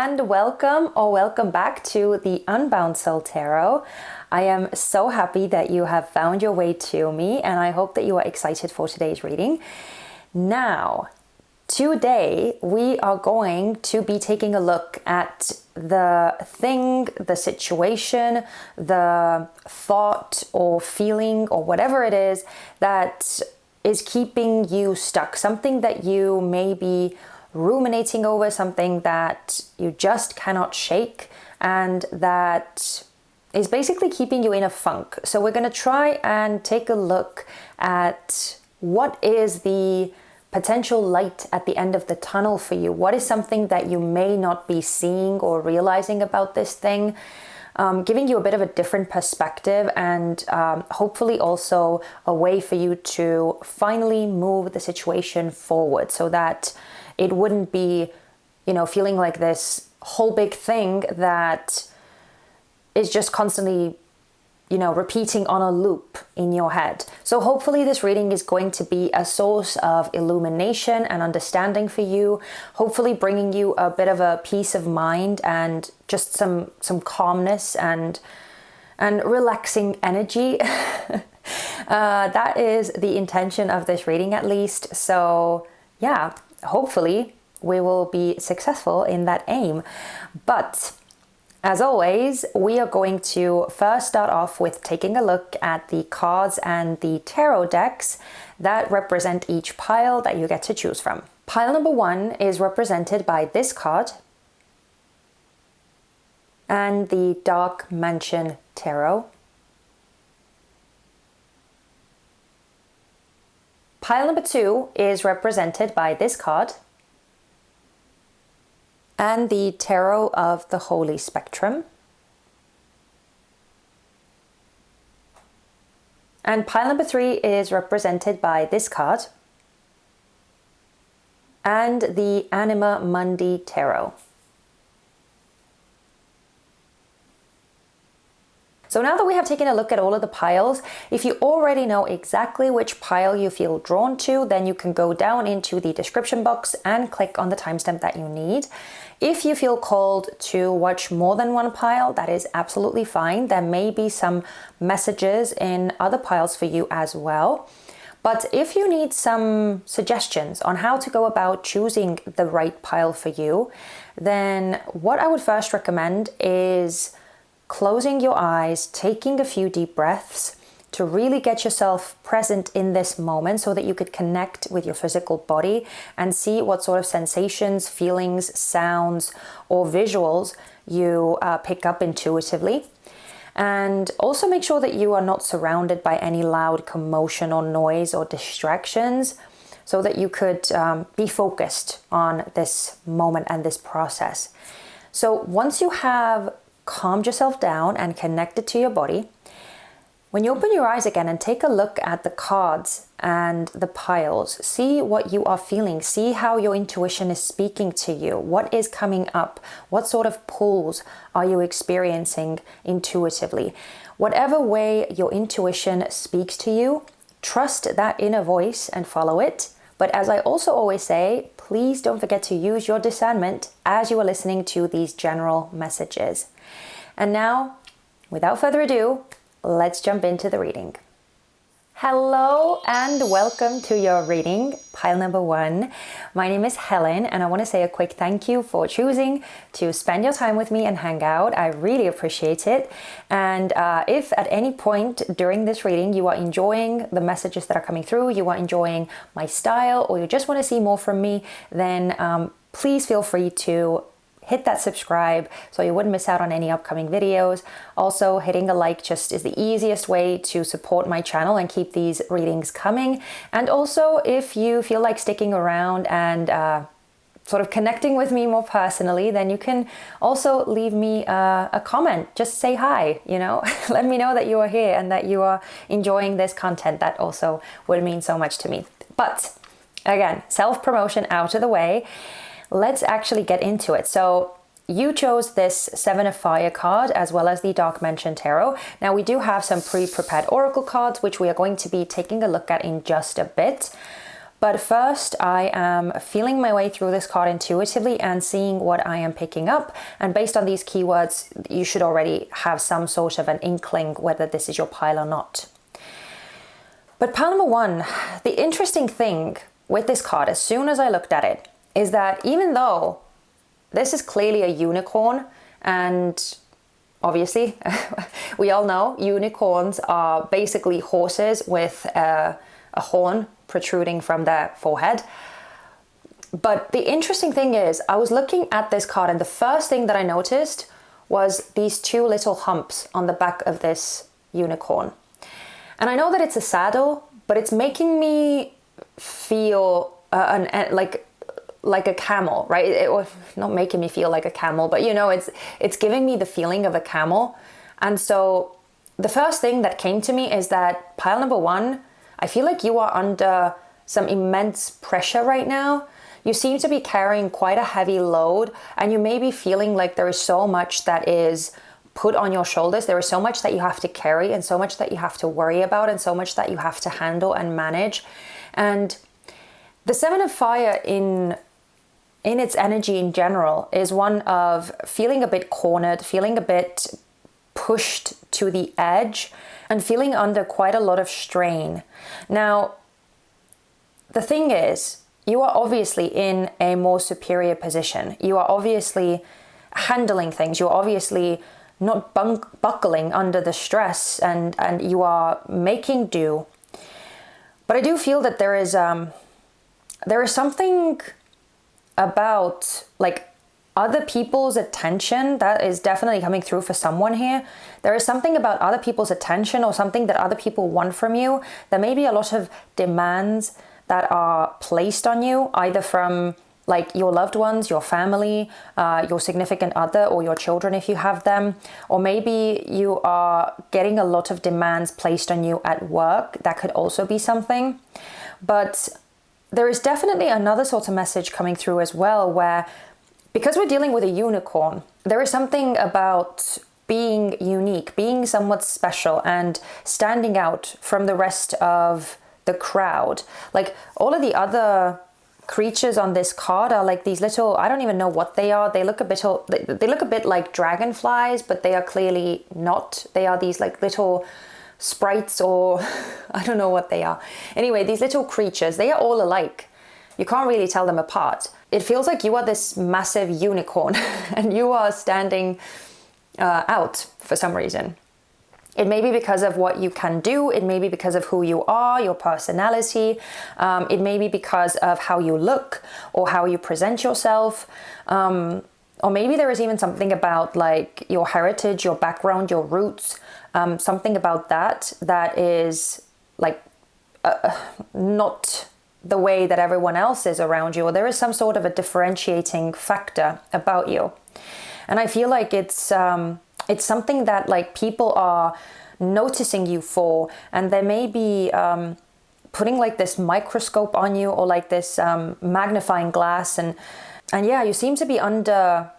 and welcome back to the Unbound Soul Tarot. I am so happy that you have found your way to me, and I hope that you are excited for today's reading. Now, today we are going to be taking a look at the thing, the situation, the thought or feeling or whatever it is that is keeping you stuck, something that you may be ruminating over, something that you just cannot shake, and that is basically keeping you in a funk. So we're going to try and take a look at what is the potential light at the end of the tunnel for you. What is something that you may not be seeing or realizing about this thing, giving you a bit of a different perspective, and hopefully also a way for you to finally move the situation forward so that it wouldn't be, feeling like this whole big thing that is just constantly, repeating on a loop in your head. So hopefully this reading is going to be a source of illumination and understanding for you, hopefully bringing you a bit of a peace of mind and just some calmness and relaxing energy. That is the intention of this reading, at least. So yeah, hopefully we will be successful in that aim. But as always, we are going to first start off with taking a look at the cards and the tarot decks that represent each pile that you get to choose from. Pile number 1 is represented by this card and the Dark Mansion Tarot. Pile number 2 is represented by this card and the Tarot of the Holy Spectrum. And pile number 3 is represented by this card and the Anima Mundi Tarot. So now that we have taken a look at all of the piles, if you already know exactly which pile you feel drawn to, then you can go down into the description box and click on the timestamp that you need. If you feel called to watch more than one pile, that is absolutely fine. There may be some messages in other piles for you as well. But if you need some suggestions on how to go about choosing the right pile for you, then what I would first recommend is closing your eyes, taking a few deep breaths to really get yourself present in this moment so that you could connect with your physical body and see what sort of sensations, feelings, sounds, or visuals you pick up intuitively. And also make sure that you are not surrounded by any loud commotion or noise or distractions so that you could be focused on this moment and this process. So once you have calmed yourself down and connected to your body, when you open your eyes again and take a look at the cards and the piles, see what you are feeling, see how your intuition is speaking to you, what is coming up, what sort of pulls are you experiencing intuitively. Whatever way your intuition speaks to you, trust that inner voice and follow it. But as I also always say, please don't forget to use your discernment as you are listening to these general messages. And now, without further ado, let's jump into the reading. Hello and welcome to your reading, pile number 1. My name is Helen, and I want to say a quick thank you for choosing to spend your time with me and hang out. I really appreciate it. And if at any point during this reading you are enjoying the messages that are coming through, you are enjoying my style, or you just want to see more from me, then please feel free to hit that subscribe so you wouldn't miss out on any upcoming videos. Also, hitting a like just is the easiest way to support my channel and keep these readings coming. And also, if you feel like sticking around and sort of connecting with me more personally, then you can also leave me a comment. Just say hi, let me know that you are here and that you are enjoying this content. That also would mean so much to me. But again, self-promotion out of the way. Let's actually get into it. So you chose this 7 of Fire card as well as the Dark Mansion Tarot. Now we do have some pre-prepared oracle cards, which we are going to be taking a look at in just a bit. But first, I am feeling my way through this card intuitively and seeing what I am picking up. And based on these keywords, you should already have some sort of an inkling whether this is your pile or not. But pile number one, the interesting thing with this card, as soon as I looked at it, is that even though this is clearly a unicorn, and obviously we all know unicorns are basically horses with a horn protruding from their forehead. But the interesting thing is, I was looking at this card and the first thing that I noticed was these two little humps on the back of this unicorn. And I know that it's a saddle, but it's making me feel like a camel, right? It was not making me feel like a camel, but you know, it's giving me the feeling of a camel. And so the first thing that came to me is that pile number one, I feel like you are under some immense pressure right now. You seem to be carrying quite a heavy load, and you may be feeling like there is so much that is put on your shoulders. There is so much that you have to carry, and so much that you have to worry about, and so much that you have to handle and manage. And the Seven of Fire in its energy in general is one of feeling a bit cornered, feeling a bit pushed to the edge, and feeling under quite a lot of strain. Now, the thing is, you are obviously in a more superior position. You are obviously handling things. You're obviously not buckling under the stress, and you are making do. But I do feel that there is something about like other people's attention that is definitely coming through for someone here. There is something about other people's attention or something that other people want from you. There may be a lot of demands that are placed on you, either from like your loved ones, your family, your significant other, or your children if you have them. Or maybe you are getting a lot of demands placed on you at work. That could also be something. But there is definitely another sort of message coming through as well, where because we're dealing with a unicorn, there is something about being unique, being somewhat special, and standing out from the rest of the crowd. Like all of the other creatures on this card are like these little, I don't even know what they are. They look a bit like dragonflies, but they are clearly not. They are these like little sprites, or I don't know what they are. Anyway, these little creatures, they are all alike. You can't really tell them apart. It feels like you are this massive unicorn and you are standing out for some reason. It may be because of what you can do. It may be because of who you are, your personality. It may be because of how you look or how you present yourself. Or maybe there is even something about like your heritage, your background, your roots. Something about that is like not the way that everyone else is around you, or there is some sort of a differentiating factor about you. And I feel like it's something that like people are noticing you for, and they may be putting like this microscope on you, or like this magnifying glass, and yeah, you seem to be under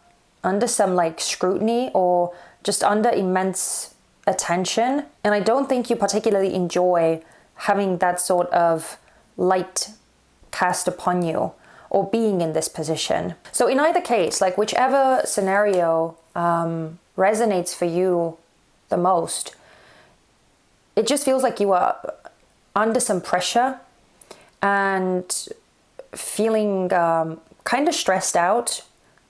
some like scrutiny, or just under immense attention. And I don't think you particularly enjoy having that sort of light cast upon you, or being in this position. So in either case, like whichever scenario resonates for you the most, it just feels like you are under some pressure and feeling kind of stressed out,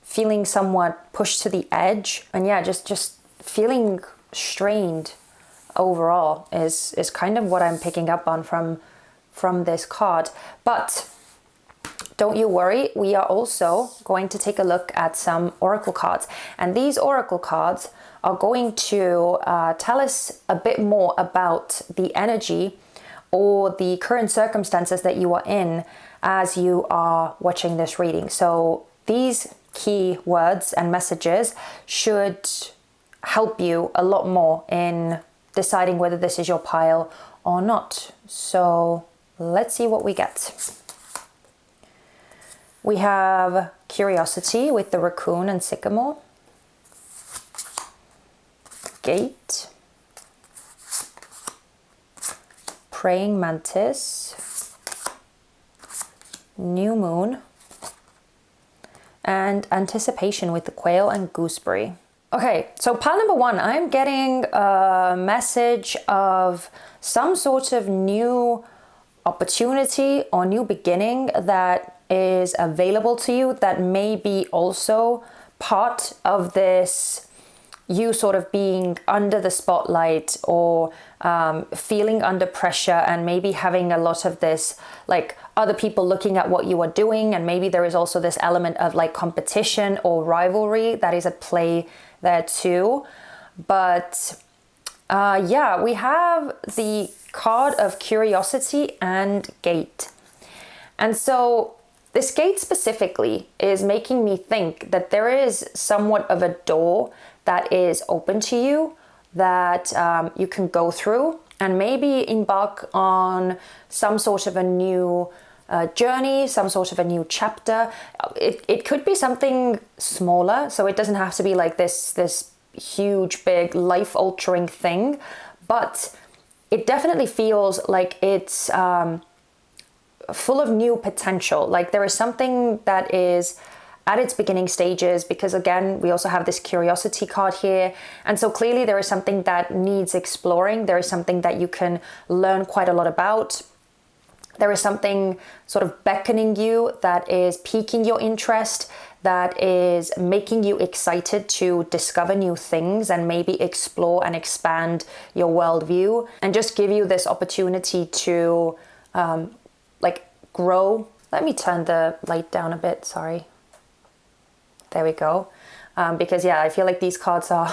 feeling somewhat pushed to the edge, and yeah, just feeling strained overall is kind of what I'm picking up on from this card. But don't you worry, we are also going to take a look at some oracle cards, and these oracle cards are going to tell us a bit more about the energy or the current circumstances that you are in as you are watching this reading. So these key words and messages should help you a lot more in deciding whether this is your pile or not. So let's see what we get. We have Curiosity with the raccoon and sycamore. Gate. Praying mantis. new moon, and anticipation with the quail and gooseberry. Okay, so pile number 1, I'm getting a message of some sort of new opportunity or new beginning that is available to you, that may be also part of this, you sort of being under the spotlight, or feeling under pressure, and maybe having a lot of this, like other people looking at what you are doing, and maybe there is also this element of like competition or rivalry that is at play there too. But yeah, we have the card of curiosity and gate. And so this gate specifically is making me think that there is somewhat of a door that is open to you, that you can go through and maybe embark on some sort of a new journey, some sort of a new chapter. It could be something smaller, so it doesn't have to be like this huge, big, life-altering thing, but it definitely feels like it's full of new potential. Like there is something that is at its beginning stages, because again, we also have this curiosity card here. And so clearly there is something that needs exploring. There is something that you can learn quite a lot about. There is something sort of beckoning you, that is piquing your interest, that is making you excited to discover new things and maybe explore and expand your worldview, and just give you this opportunity to like grow. Let me turn the light down a bit, sorry. There we go. Because yeah, I feel like these cards are,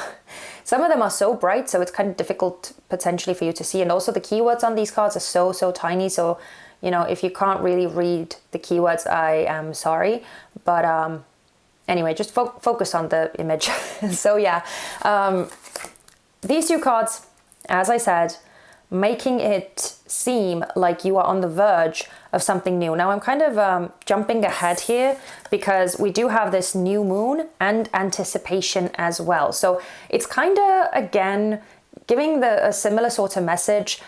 some of them are so bright, so it's kind of difficult potentially for you to see. And also the keywords on these cards are so tiny. So, you know, if you can't really read the keywords, I am sorry. But anyway, just focus on the image. So yeah, these two cards, as I said, making it seem like you are on the verge of something new. Now I'm kind of jumping ahead here, because we do have this new moon and anticipation as well. So it's kind of, again, giving a similar sort of message,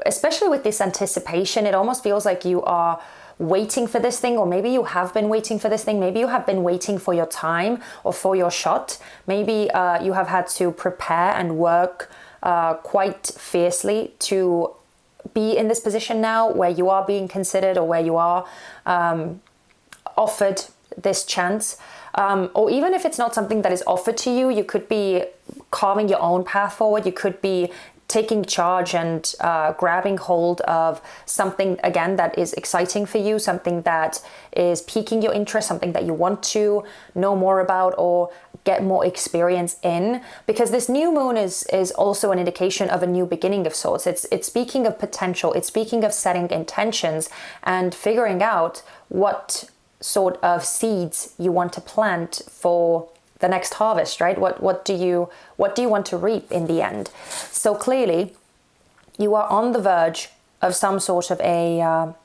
especially with this anticipation. It almost feels like you are waiting for this thing, or maybe you have been waiting for this thing. Maybe you have been waiting for your time or for your shot. Maybe you have had to prepare and work quite fiercely to be in this position now, where you are being considered, or where you are offered this chance. Or even if it's not something that is offered to you, you could be carving your own path forward. You could be taking charge and grabbing hold of something, again, that is exciting for you, something that is piquing your interest, something that you want to know more about or get more experience in. Because this new moon is also an indication of a new beginning of sorts. It's speaking of potential. It's speaking of setting intentions and figuring out what sort of seeds you want to plant for the next harvest, right? What do you want to reap in the end? So clearly, you are on the verge of some sort of a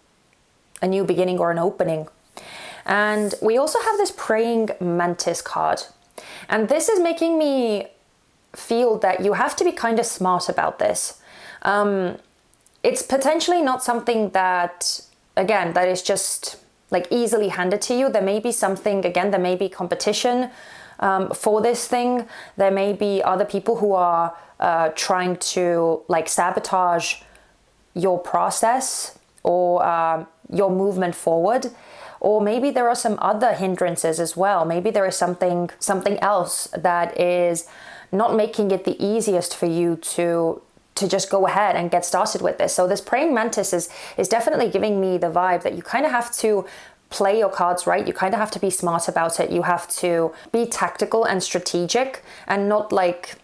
new beginning or an opening. And we also have this praying mantis card, and this is making me feel that you have to be kind of smart about this. It's potentially not something that, again, that is just like easily handed to you. There may be something, again, there may be competition for this thing. There may be other people who are trying to like sabotage your process or your movement forward. Or maybe there are some other hindrances as well. Maybe there is something else that is not making it the easiest for you to just go ahead and get started with this. So this praying mantis is definitely giving me the vibe that you kind of have to play your cards right. You kind of have to be smart about it. You have to be tactical and strategic, and not like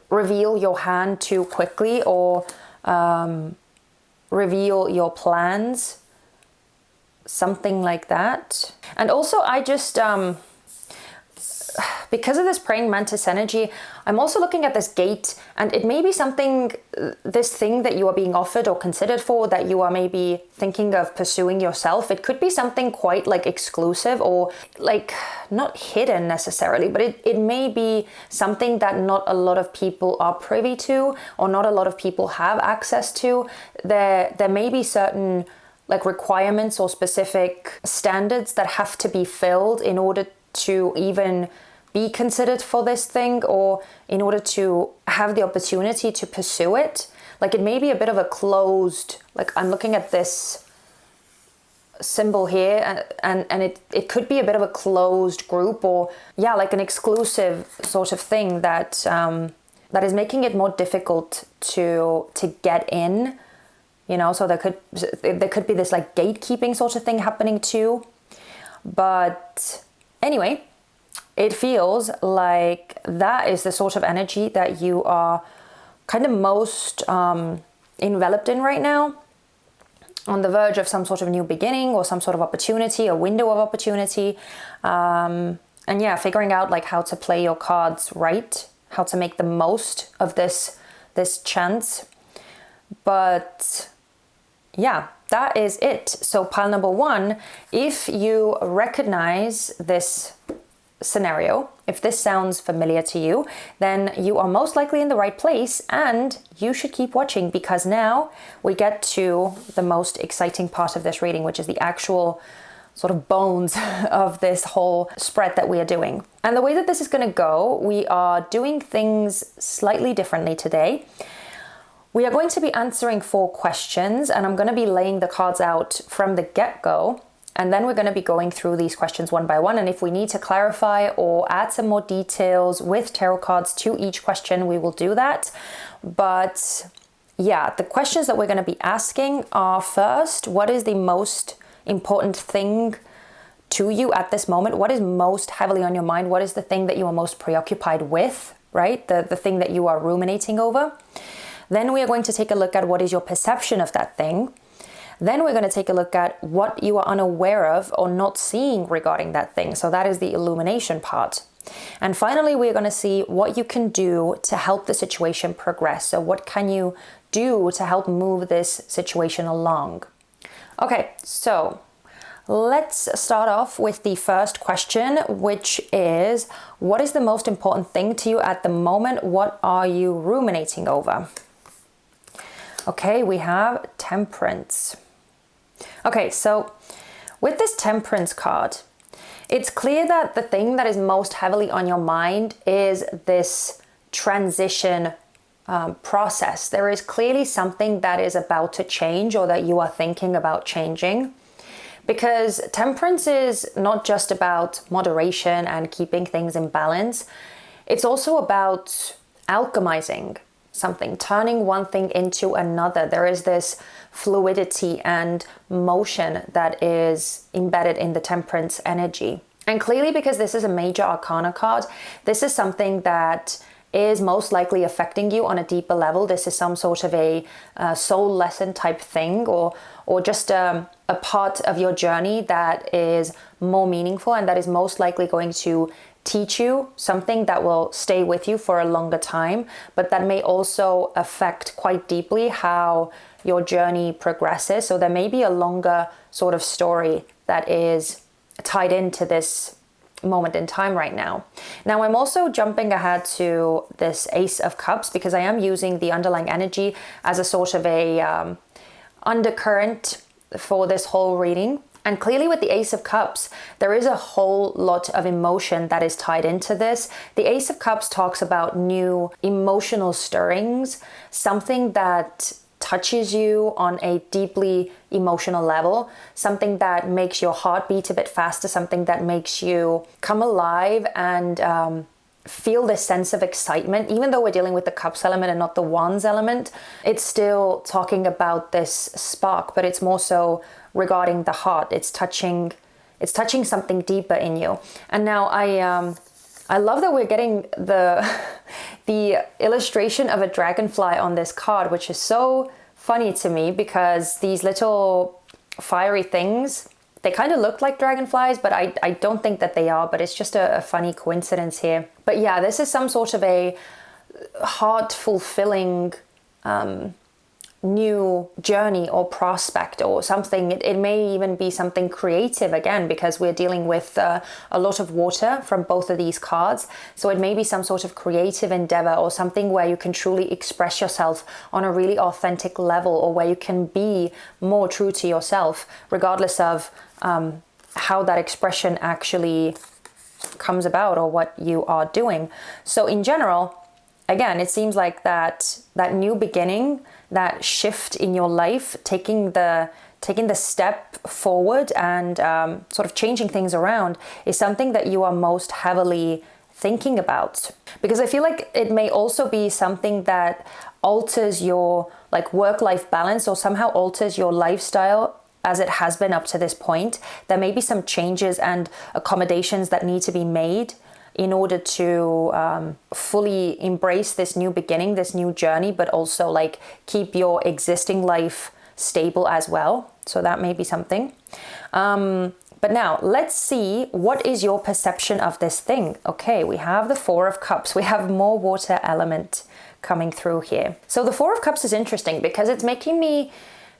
reveal your hand too quickly, or reveal your plans, something like that. And also I just because of this praying mantis energy, I'm also looking at this gate, and it may be something, this thing that you are being offered or considered for, that you are maybe thinking of pursuing yourself. It could be something quite like exclusive, or like not hidden necessarily, but it may be something that not a lot of people are privy to, or not a lot of people have access to. There may be certain like requirements or specific standards that have to be filled in order to even be considered for this thing, or in order to have the opportunity to pursue it. Like it may be a bit of a closed, like I'm looking at this symbol here, and it could be a bit of a closed group, or yeah, like an exclusive sort of thing that that is making it more difficult to get in, you know. So there could be this like gatekeeping sort of thing happening too. But anyway, it feels like that is the sort of energy that you are kind of most enveloped in right now, on the verge of some sort of new beginning or some sort of opportunity, a window of opportunity. And yeah, figuring out like how to play your cards right, how to make the most of this chance. But yeah, that is it. So pile number 1, if you recognize this scenario, if this sounds familiar to you, then you are most likely in the right place, and you should keep watching, because now we get to the most exciting part of this reading, which is the actual sort of bones of this whole spread that we are doing. And the way that this is going to go, we are doing things slightly differently today. We are going to be answering 4 questions, and I'm going to be laying the cards out from the get-go. And then we're going to be going through these questions one by one. And if we need to clarify or add some more details with tarot cards to each question, we will do that. But yeah, the questions that we're going to be asking are, first, what is the most important thing to you at this moment? What is most heavily on your mind? What is the thing that you are most preoccupied with, right? The thing that you are ruminating over. Then we are going to take a look at what is your perception of that thing. Then we're going to take a look at what you are unaware of or not seeing regarding that thing. So that is the illumination part. And finally, we're going to see what you can do to help the situation progress. So what can you do to help move this situation along? Okay, so let's start off with the first question, which is, what is the most important thing to you at the moment? What are you ruminating over? Okay, we have Temperance. Okay, so with this Temperance card, it's clear that the thing that is most heavily on your mind is this transition process. There is clearly something that is about to change, or that you are thinking about changing. Because Temperance is not just about moderation and keeping things in balance. It's also about alchemizing something, turning one thing into another. There is this fluidity and motion that is embedded in the Temperance energy. And clearly, because this is a major arcana card, this is something that is most likely affecting you on a deeper level. This is some sort of a soul lesson type thing, or just a part of your journey that is more meaningful, and that is most likely going to teach you something that will stay with you for a longer time, but that may also affect quite deeply how your journey progresses. So there may be a longer sort of story that is tied into this moment in time right now. Now, I'm also jumping ahead to this Ace of Cups, because I am using the underlying energy as a sort of a undercurrent for this whole reading. And clearly with the Ace of Cups, there is a whole lot of emotion that is tied into this. The Ace of Cups talks about new emotional stirrings, something that touches you on a deeply emotional level, something that makes your heart beat a bit faster, something that makes you come alive and feel this sense of excitement. Even though we're dealing with the Cups element and not the Wands element, it's still talking about this spark, but it's more so regarding the heart. It's touching something deeper in you. And now I love that we're getting the illustration of a dragonfly on this card, which is so funny to me, because these little fiery things, they kind of look like dragonflies, but I don't think that they are, but it's just a funny coincidence here. But yeah, this is some sort of a heart-fulfilling new journey or prospect or something. It may even be something creative again, because we're dealing with a lot of water from both of these cards. So it may be some sort of creative endeavor or something where you can truly express yourself on a really authentic level, or where you can be more true to yourself, regardless of how that expression actually comes about or what you are doing. So in general, again, it seems like that new beginning, that shift in your life, taking the step forward and sort of changing things around, is something that you are most heavily thinking about. Because I feel like it may also be something that alters your like work-life balance, or somehow alters your lifestyle as it has been up to this point. There may be some changes and accommodations that need to be made in order to fully embrace this new beginning, this new journey, but also like keep your existing life stable as well. So that may be something. But now let's see, what is your perception of this thing? Okay, we have the Four of Cups. We have more water element coming through here. So the Four of Cups is interesting because it's making me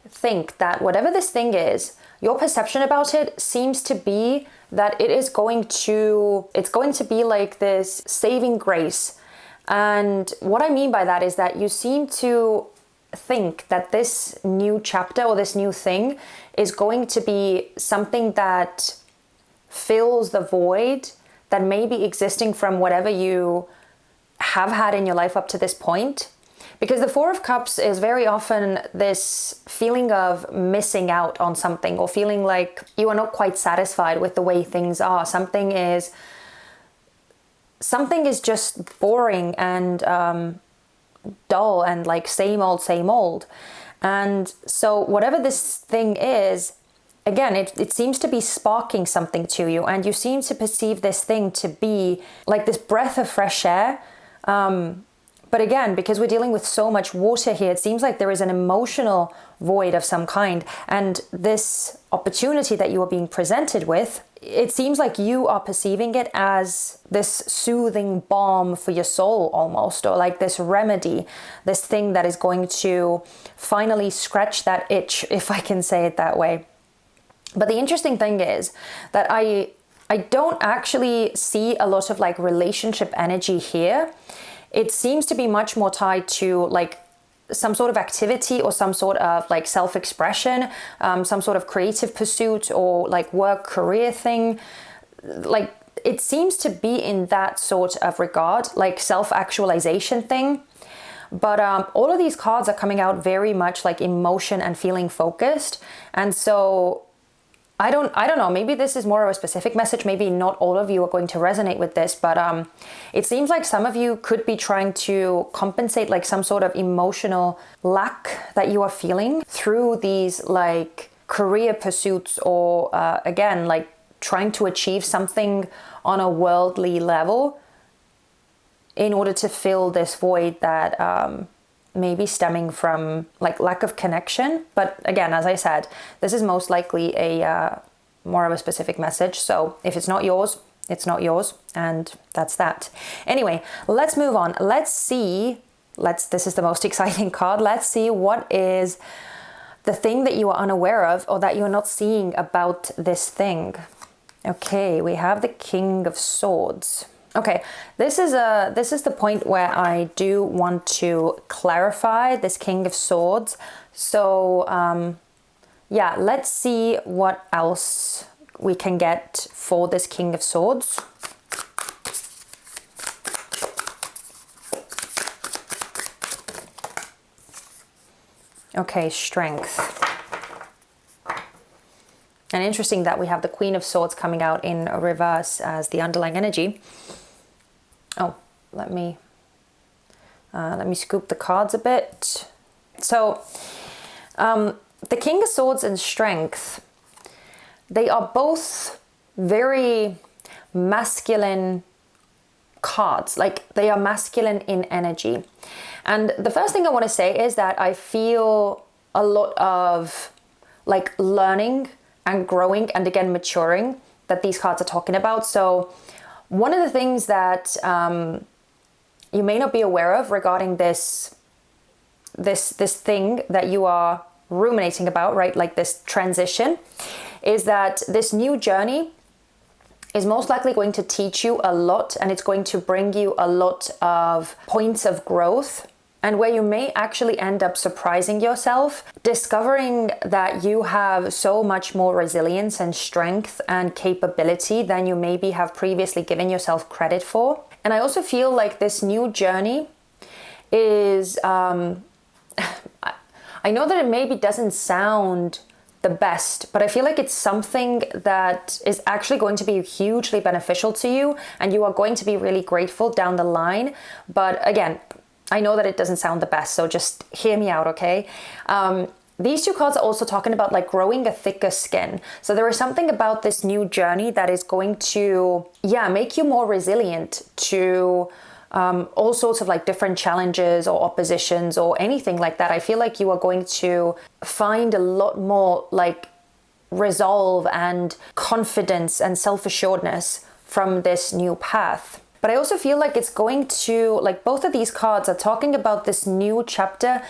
think that whatever this thing is, your perception about it seems to be that it's going to be like this saving grace. And what I mean by that is that you seem to think that this new chapter or this new thing is going to be something that fills the void that may be existing from whatever you have had in your life up to this point. Because the Four of Cups is very often this feeling of missing out on something, or feeling like you are not quite satisfied with the way things are. Something is just boring and dull and like same old. And so whatever this thing is, again, it seems to be sparking something to you, and you seem to perceive this thing to be like this breath of fresh air. But again, because we're dealing with so much water here, it seems like there is an emotional void of some kind. And this opportunity that you are being presented with, it seems like you are perceiving it as this soothing balm for your soul almost, or like this remedy, this thing that is going to finally scratch that itch, if I can say it that way. But the interesting thing is that I don't actually see a lot of like relationship energy here. It seems to be much more tied to like some sort of activity or some sort of like self-expression, some sort of creative pursuit or like work career thing. Like it seems to be in that sort of regard, like self-actualization thing. But all of these cards are coming out very much like emotion and feeling focused. And so I don't know, maybe this is more of a specific message. Maybe not all of you are going to resonate with this, but it seems like some of you could be trying to compensate like some sort of emotional lack that you are feeling through these like career pursuits, or again, like trying to achieve something on a worldly level in order to fill this void that maybe stemming from like lack of connection. But again, as I said, this is most likely a more of a specific message. So if it's not yours, it's not yours, and that's that. Anyway, let's move on. This is the most exciting card. Let's see what is the thing that you are unaware of, or that you're not seeing about this thing. Okay, we have the King of Swords. Okay, this is the point where I do want to clarify this King of Swords. So yeah, let's see what else we can get for this King of Swords. Okay, Strength. And interesting that we have the Queen of Swords coming out in reverse as the underlying energy. Oh, let me scoop the cards a bit. So, the King of Swords and Strength, they are both very masculine cards. Like, they are masculine in energy. And the first thing I want to say is that I feel a lot of like learning and growing and again maturing that these cards are talking about. So one of the things that you may not be aware of regarding this this thing that you are ruminating about, right? Like this transition, is that this new journey is most likely going to teach you a lot, and it's going to bring you a lot of points of growth, and where you may actually end up surprising yourself, discovering that you have so much more resilience and strength and capability than you maybe have previously given yourself credit for. And I also feel like this new journey is, I know that it maybe doesn't sound the best, but I feel like it's something that is actually going to be hugely beneficial to you, and you are going to be really grateful down the line. But again, I know that it doesn't sound the best, so just hear me out, okay? These two cards are also talking about like growing a thicker skin. So there is something about this new journey that is going to, make you more resilient to all sorts of like different challenges or oppositions or anything like that. I feel like you are going to find a lot more like resolve and confidence and self-assuredness from this new path. But I also feel like it's going to, like, both of these cards are talking about this new chapter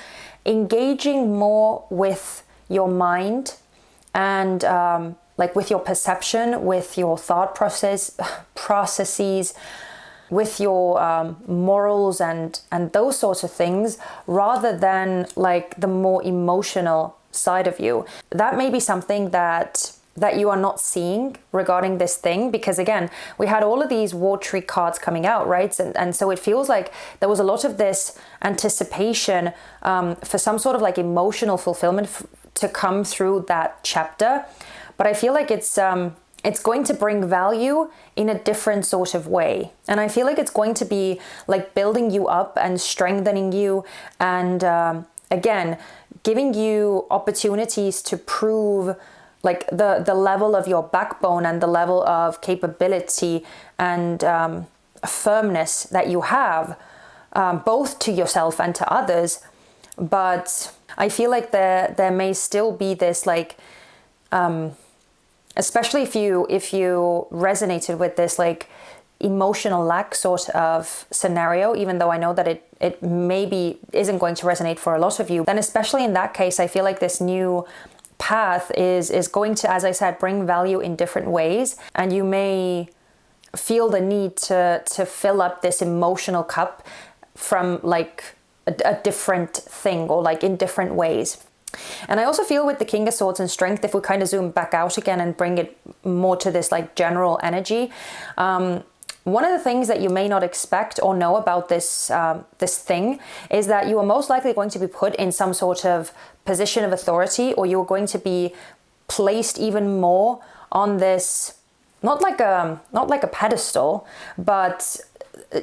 engaging more with your mind and like with your perception, with your thought processes, with your morals and those sorts of things, rather than like the more emotional side of you. That may be something that you are not seeing regarding this thing, because again, we had all of these war tree cards coming out, right? And so it feels like there was a lot of this anticipation for some sort of like emotional fulfillment to come through that chapter. But I feel like it's going to bring value in a different sort of way. And I feel like it's going to be like building you up and strengthening you, and again, giving you opportunities to prove like the level of your backbone and the level of capability and firmness that you have, both to yourself and to others. But I feel like there may still be this like, especially if you resonated with this like emotional lack sort of scenario, even though I know that it maybe isn't going to resonate for a lot of you, then especially in that case, I feel like this new path is going to, as I said, bring value in different ways, and you may feel the need to fill up this emotional cup from like a different thing, or like in different ways. And I also feel with the King of Swords and Strength, if we kind of zoom back out again and bring it more to this like general energy, one of the things that you may not expect or know about this thing is that you are most likely going to be put in some sort of position of authority, or you're going to be placed even more on this, not like a pedestal, but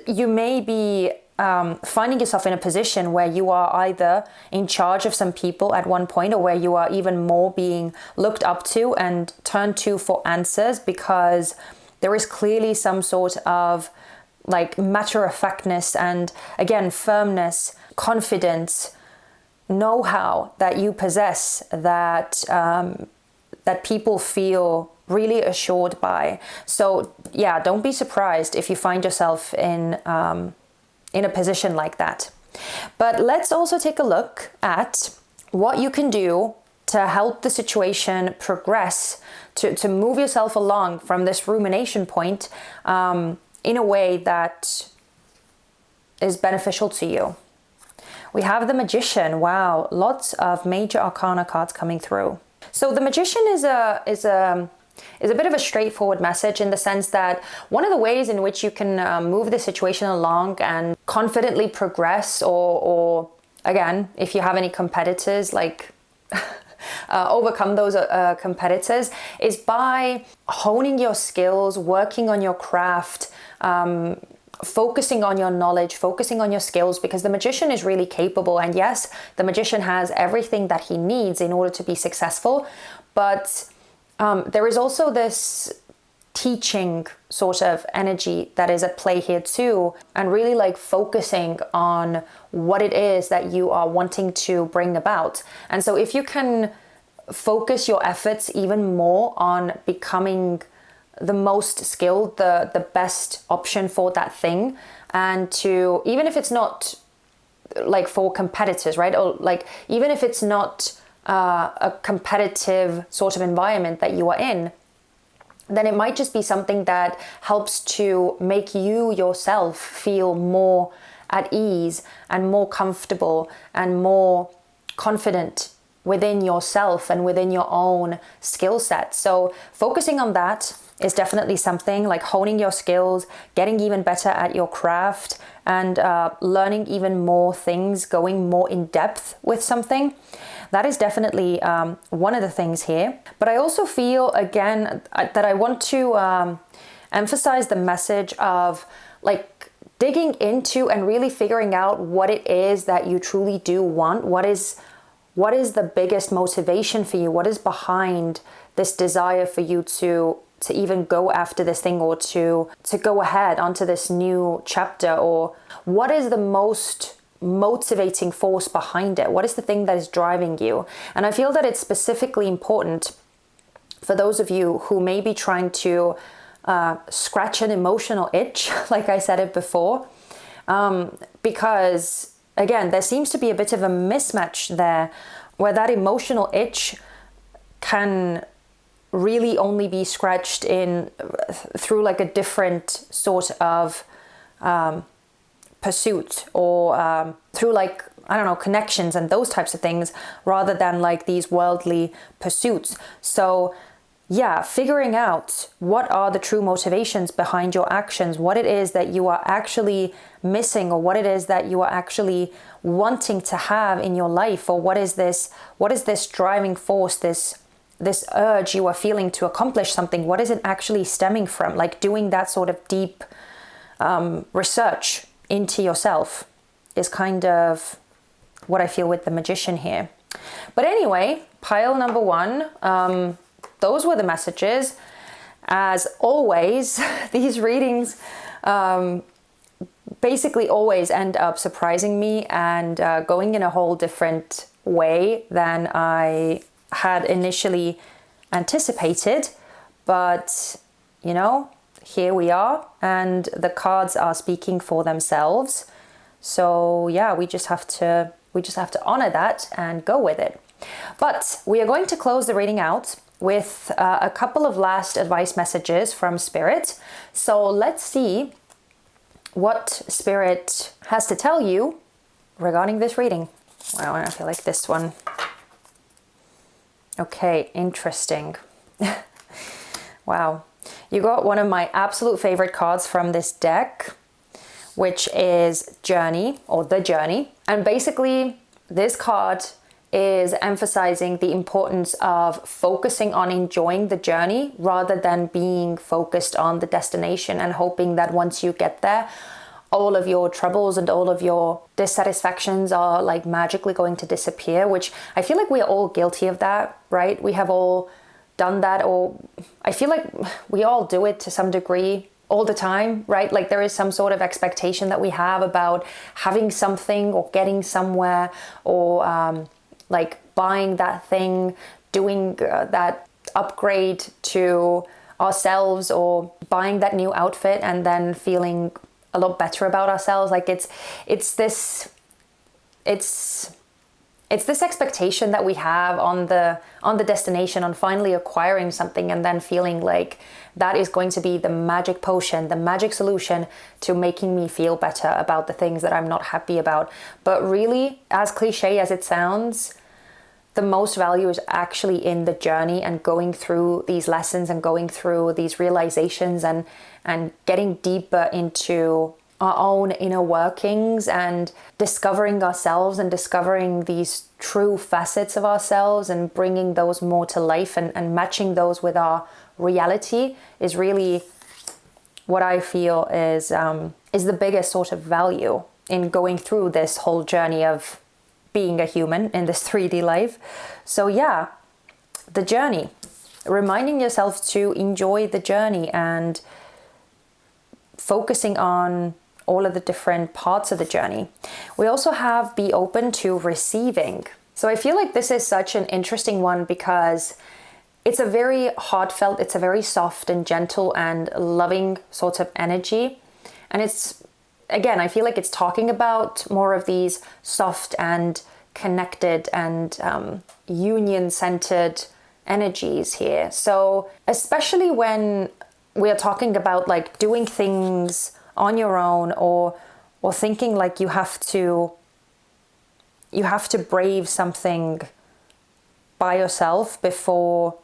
you may be finding yourself in a position where you are either in charge of some people at one point, or where you are even more being looked up to and turned to for answers, because there is clearly some sort of like matter-of-factness and again firmness, confidence, know-how that you possess, that that people feel really assured by. So yeah, don't be surprised if you find yourself in a position like that. But let's also take a look at what you can do to help the situation progress, to move yourself along from this rumination point in a way that is beneficial to you. We have the Magician. Wow, lots of major arcana cards coming through. So the Magician is a bit of a straightforward message, in the sense that one of the ways in which you can move the situation along and confidently progress, or again, if you have any competitors, like overcome those competitors, is by honing your skills, working on your craft, focusing on your knowledge, focusing on your skills, because the Magician is really capable. And yes, the Magician has everything that he needs in order to be successful, but there is also this teaching sort of energy that is at play here too, and really like focusing on what it is that you are wanting to bring about. And so if you can focus your efforts even more on becoming the most skilled, the best option for that thing, and to, even if it's not like for competitors, right? Or like, even if it's not a competitive sort of environment that you are in, then it might just be something that helps to make you yourself feel more at ease and more comfortable and more confident within yourself and within your own skill set. So focusing on that is definitely something, like honing your skills, getting even better at your craft, and learning even more things, going more in depth with something. That is definitely one of the things here. But I also feel, again, that I want to emphasize the message of like digging into and really figuring out what it is that you truly do want. What is the biggest motivation for you? What is behind this desire for you to even go after this thing, or to go ahead onto this new chapter? Or what is the most motivating force behind it? What is the thing that is driving you? And I feel that it's specifically important for those of you who may be trying to scratch an emotional itch, like I said it before, because again, there seems to be a bit of a mismatch there, where that emotional itch can really only be scratched in through like a different sort of pursuit, or through like, I don't know, connections and those types of things, rather than like these worldly pursuits. So yeah, figuring out what are the true motivations behind your actions, what it is that you are actually missing, or what it is that you are actually wanting to have in your life, or what is this driving force, this urge you are feeling to accomplish something, what is it actually stemming from? Like doing that sort of deep research into yourself is kind of what I feel with the Magician here. But anyway, pile number 1, those were the messages. As always, these readings basically always end up surprising me and going in a whole different way than I had initially anticipated. But you know, here we are, and the cards are speaking for themselves. So yeah, we just have to honor that and go with it. But we are going to close the reading out with a couple of last advice messages from Spirit. So let's see what Spirit has to tell you regarding this reading. Wow, I feel like this one. Okay, interesting. Wow. You got one of my absolute favorite cards from this deck, which is Journey, or The Journey. And basically, this card is emphasizing the importance of focusing on enjoying the journey rather than being focused on the destination and hoping that once you get there, all of your troubles and all of your dissatisfactions are like magically going to disappear, which I feel like we are all guilty of that, right? We have all done that, or I feel like we all do it to some degree all the time, right? Like there is some sort of expectation that we have about having something or getting somewhere, or like buying that thing, doing that upgrade to ourselves, or buying that new outfit and then feeling a lot better about ourselves. Like it's this expectation that we have on the destination, on finally acquiring something, and then feeling like that is going to be the magic potion, the magic solution to making me feel better about the things that I'm not happy about. But really, as cliche as it sounds, the most value is actually in the journey and going through these lessons and going through these realizations and getting deeper into our own inner workings and discovering ourselves and discovering these true facets of ourselves and bringing those more to life and matching those with our reality is really what I feel is the biggest sort of value in going through this whole journey of being a human in this 3D life. So yeah, the journey, reminding yourself to enjoy the journey and focusing on all of the different parts of the journey. We also have be open to receiving. So I feel like this is such an interesting one because it's a very heartfelt, it's a very soft and gentle and loving sort of energy. And it's again, I feel like it's talking about more of these soft and connected and union-centered energies here. So especially when we are talking about like doing things on your own, or thinking like you have to brave something by yourself before,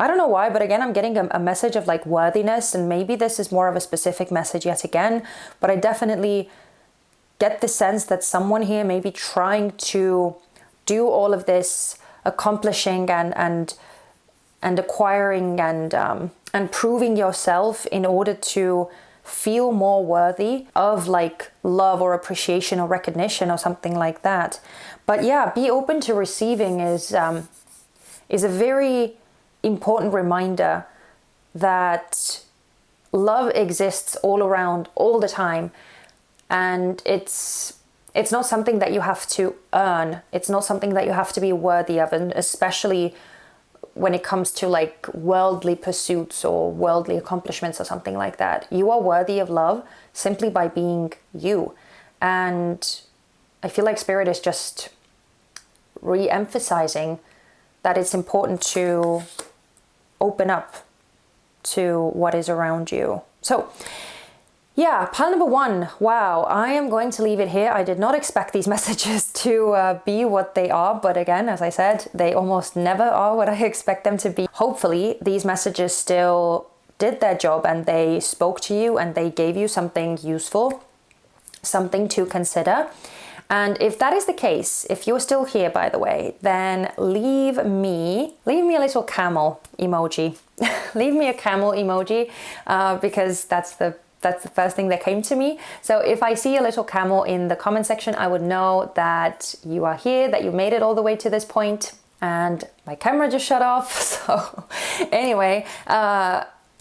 I don't know why, but again, I'm getting a message of like worthiness, and maybe this is more of a specific message yet again, but I definitely get the sense that someone here may be trying to do all of this accomplishing and acquiring and proving yourself in order to feel more worthy of like love or appreciation or recognition or something like that. But yeah, be open to receiving is a very important reminder that love exists all around all the time, and it's not something that you have to earn. It's not something that you have to be worthy of, and especially when it comes to like worldly pursuits or worldly accomplishments or something like that. You are worthy of love simply by being you. And I feel like Spirit is just re-emphasizing that it's important to open up to what is around you. So yeah, pile number 1. Wow, I am going to leave it here. I did not expect these messages to be what they are, but again, as I said, they almost never are what I expect them to be. Hopefully, these messages still did their job and they spoke to you and they gave you something useful, something to consider. And if that is the case, if you're still here, by the way, then leave me a little camel emoji. Leave me a camel emoji because that's the first thing that came to me. So if I see a little camel in the comment section, I would know that you are here, that you made it all the way to this point. And my camera just shut off. So anyway,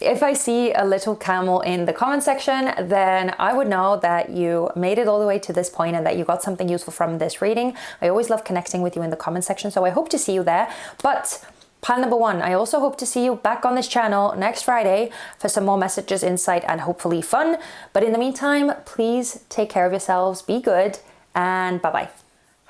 if I see a little camel in the comment section, then I would know that you made it all the way to this point and that you got something useful from this reading. I always love connecting with you in the comment section, so I hope to see you there. But pile number 1, I also hope to see you back on this channel next Friday for some more messages, insight, and hopefully fun. But in the meantime, please take care of yourselves, be good, and bye-bye.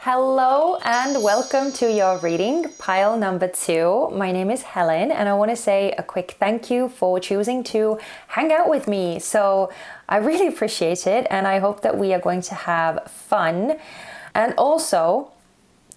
Hello and welcome to your reading, pile number 2. My name is Helen and I want to say a quick thank you for choosing to hang out with me. So I really appreciate it and I hope that we are going to have fun. And also,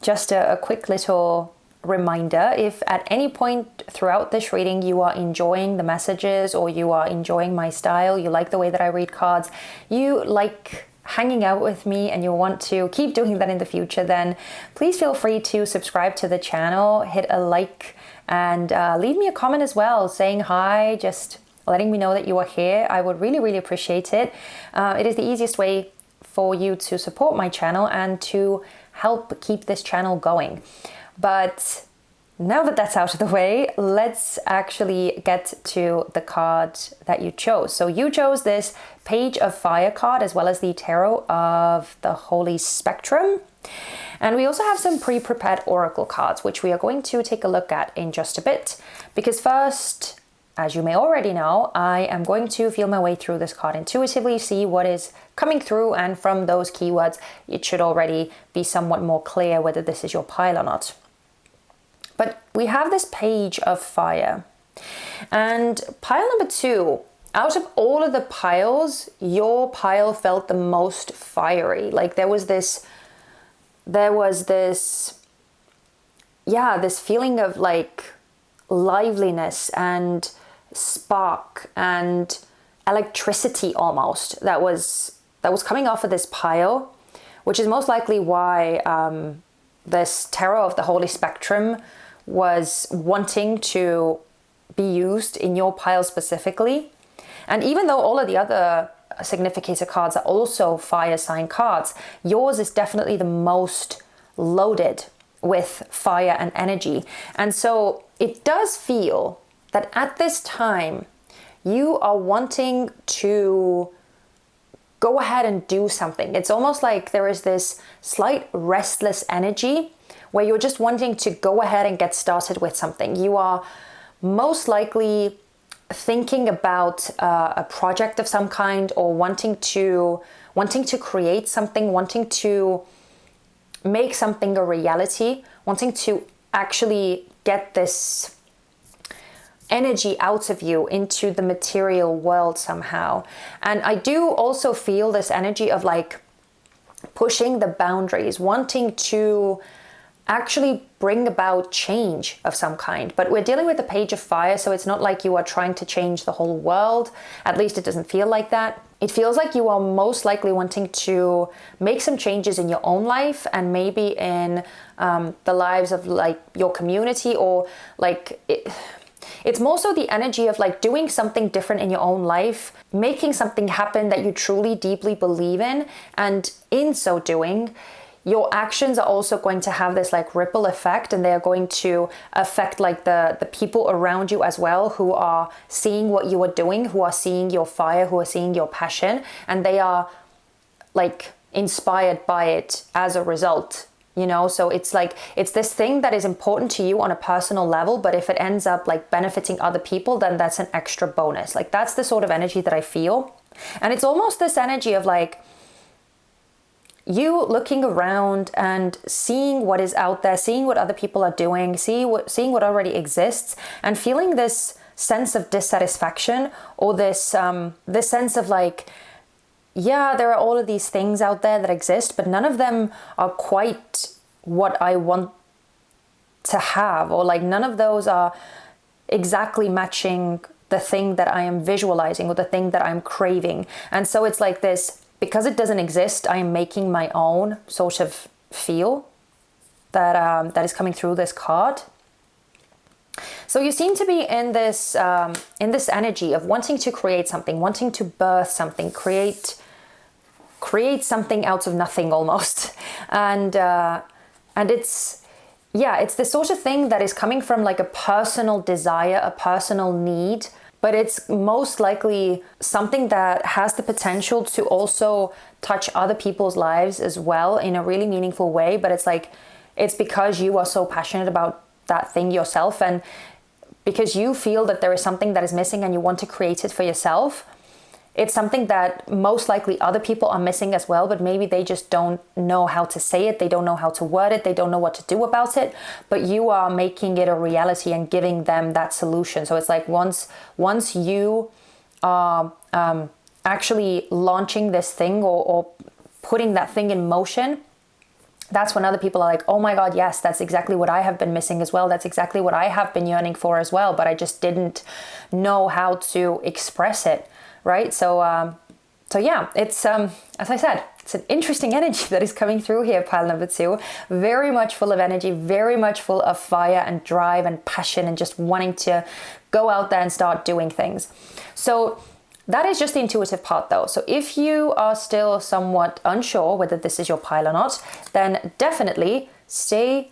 just a quick little reminder, if at any point throughout this reading you are enjoying the messages or you are enjoying my style, you like the way that I read cards, you like hanging out with me and you want to keep doing that in the future, then please feel free to subscribe to the channel, hit a like, and leave me a comment as well saying hi, just letting me know that you are here. I would really, really appreciate it. It is the easiest way for you to support my channel and to help keep this channel going. But now that that's out of the way, let's actually get to the card that you chose. So you chose this Page of Fire card as well as the Tarot of the Holy Spectrum. And we also have some pre-prepared oracle cards, which we are going to take a look at in just a bit. Because first, as you may already know, I am going to feel my way through this card intuitively, see what is coming through, and from those keywords, it should already be somewhat more clear whether this is your pile or not. But we have this Page of Fire. And pile number 2, out of all of the piles, your pile felt the most fiery. Like there was this feeling of like liveliness and spark and electricity almost that was coming off of this pile, which is most likely why this Tarot of the Holy Spectrum was wanting to be used in your pile specifically. And even though all of the other significator cards are also fire sign cards, yours is definitely the most loaded with fire and energy. And so it does feel that at this time you are wanting to go ahead and do something. It's almost like there is this slight restless energy where you're just wanting to go ahead and get started with something. You are most likely thinking about a project of some kind, or wanting to create something, wanting to make something a reality, wanting to actually get this energy out of you into the material world somehow. And I do also feel this energy of like pushing the boundaries, wanting to actually bring about change of some kind. But we're dealing with the Page of Fire, so it's not like you are trying to change the whole world. At least it doesn't feel like that. It feels like you are most likely wanting to make some changes in your own life, and maybe in the lives of like your community, or like it's more so the energy of like doing something different in your own life, making something happen that you truly deeply believe in. And in so doing, your actions are also going to have this like ripple effect, and they are going to affect like the people around you as well, who are seeing what you are doing, who are seeing your fire, who are seeing your passion, and they are like inspired by it as a result. You know, so it's like, it's this thing that is important to you on a personal level, but if it ends up like benefiting other people, then that's an extra bonus. Like that's the sort of energy that I feel. And it's almost this energy of like you looking around and seeing what is out there, seeing what other people are doing, seeing what already exists, and feeling this sense of dissatisfaction, or this this sense of like, yeah, there are all of these things out there that exist, but none of them are quite what I want to have, or like none of those are exactly matching the thing that I am visualizing, or the thing that I'm craving. And so it's like this, because it doesn't exist, I am making my own sort of feel that that is coming through this card. So you seem to be in this energy of wanting to create something, wanting to birth something, create something out of nothing almost, and it's this sort of thing that is coming from like a personal desire, a personal need, but it's most likely something that has the potential to also touch other people's lives as well in a really meaningful way. But it's like, it's because you are so passionate about that thing yourself, and because you feel that there is something that is missing and you want to create it for yourself. It's something that most likely other people are missing as well, but maybe they just don't know how to say it, they don't know how to word it, they don't know what to do about it, but you are making it a reality and giving them that solution. So it's like once you are actually launching this thing, or putting that thing in motion, that's when other people are like, oh my God, yes, that's exactly what I have been missing as well. That's exactly what I have been yearning for as well, but I just didn't know how to express it, right? So yeah, it's, as I said, it's an interesting energy that is coming through here, pile number 2. Very much full of energy, very much full of fire and drive and passion, and just wanting to go out there and start doing things. So that is just the intuitive part though. So if you are still somewhat unsure whether this is your pile or not, then definitely stay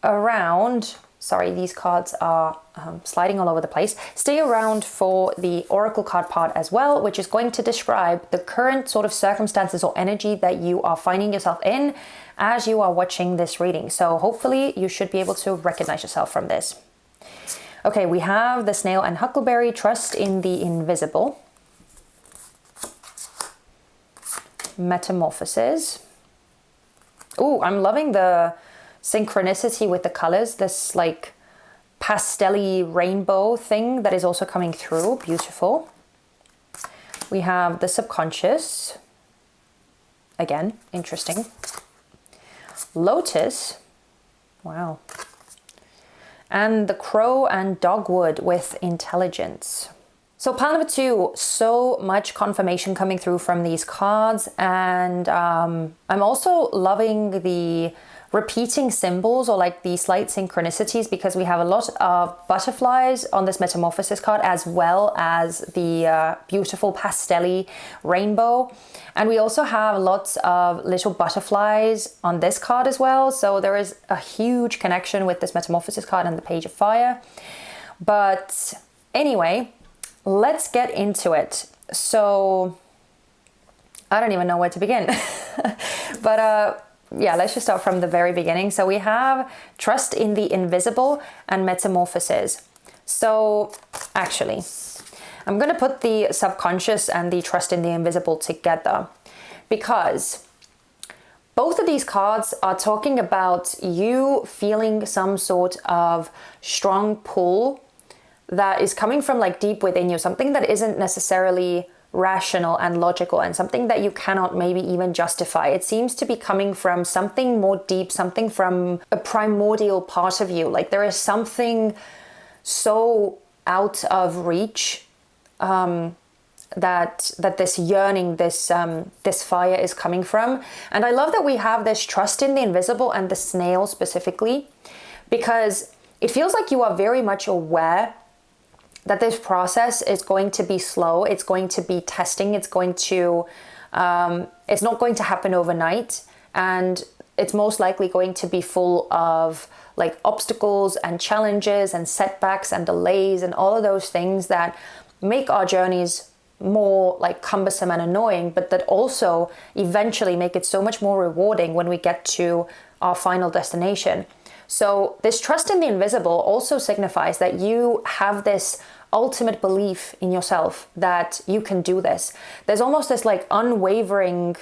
around. Sorry, these cards are sliding all over the place. Stay around for the oracle card part as well, which is going to describe the current sort of circumstances or energy that you are finding yourself in as you are watching this reading. So hopefully you should be able to recognize yourself from this. Okay, we have the snail and huckleberry, trust in the invisible. Metamorphosis. Oh, I'm loving the synchronicity with the colors, this like pastel-y rainbow thing that is also coming through. Beautiful. We have the subconscious. Again, interesting. Lotus. Wow. And the crow and dogwood with intelligence. So pile number 2, so much confirmation coming through from these cards, and I'm also loving the repeating symbols, or like the slight synchronicities, because we have a lot of butterflies on this metamorphosis card, as well as the beautiful pastel-y rainbow. And we also have lots of little butterflies on this card as well. So there is a huge connection with this metamorphosis card and the Page of Fire. But anyway, let's get into it. So I don't even know where to begin. But yeah, let's just start from the very beginning. So we have trust in the invisible and metamorphosis. So actually, I'm going to put the subconscious and the trust in the invisible together, because both of these cards are talking about you feeling some sort of strong pull that is coming from like deep within you, something that isn't necessarily rational and logical, and something that you cannot maybe even justify. It seems to be coming from something more deep, something from a primordial part of you. Like there is something so out of reach that this yearning, this fire is coming from. And I love that we have this trust in the invisible and the snail specifically, because it feels like you are very much aware that this process is going to be slow. It's going to be testing. It's going to, it's not going to happen overnight. And it's most likely going to be full of like obstacles and challenges and setbacks and delays and all of those things that make our journeys more like cumbersome and annoying, but that also eventually make it so much more rewarding when we get to our final destination. So this trust in the invisible also signifies that you have this ultimate belief in yourself that you can do this. There's almost this like unwavering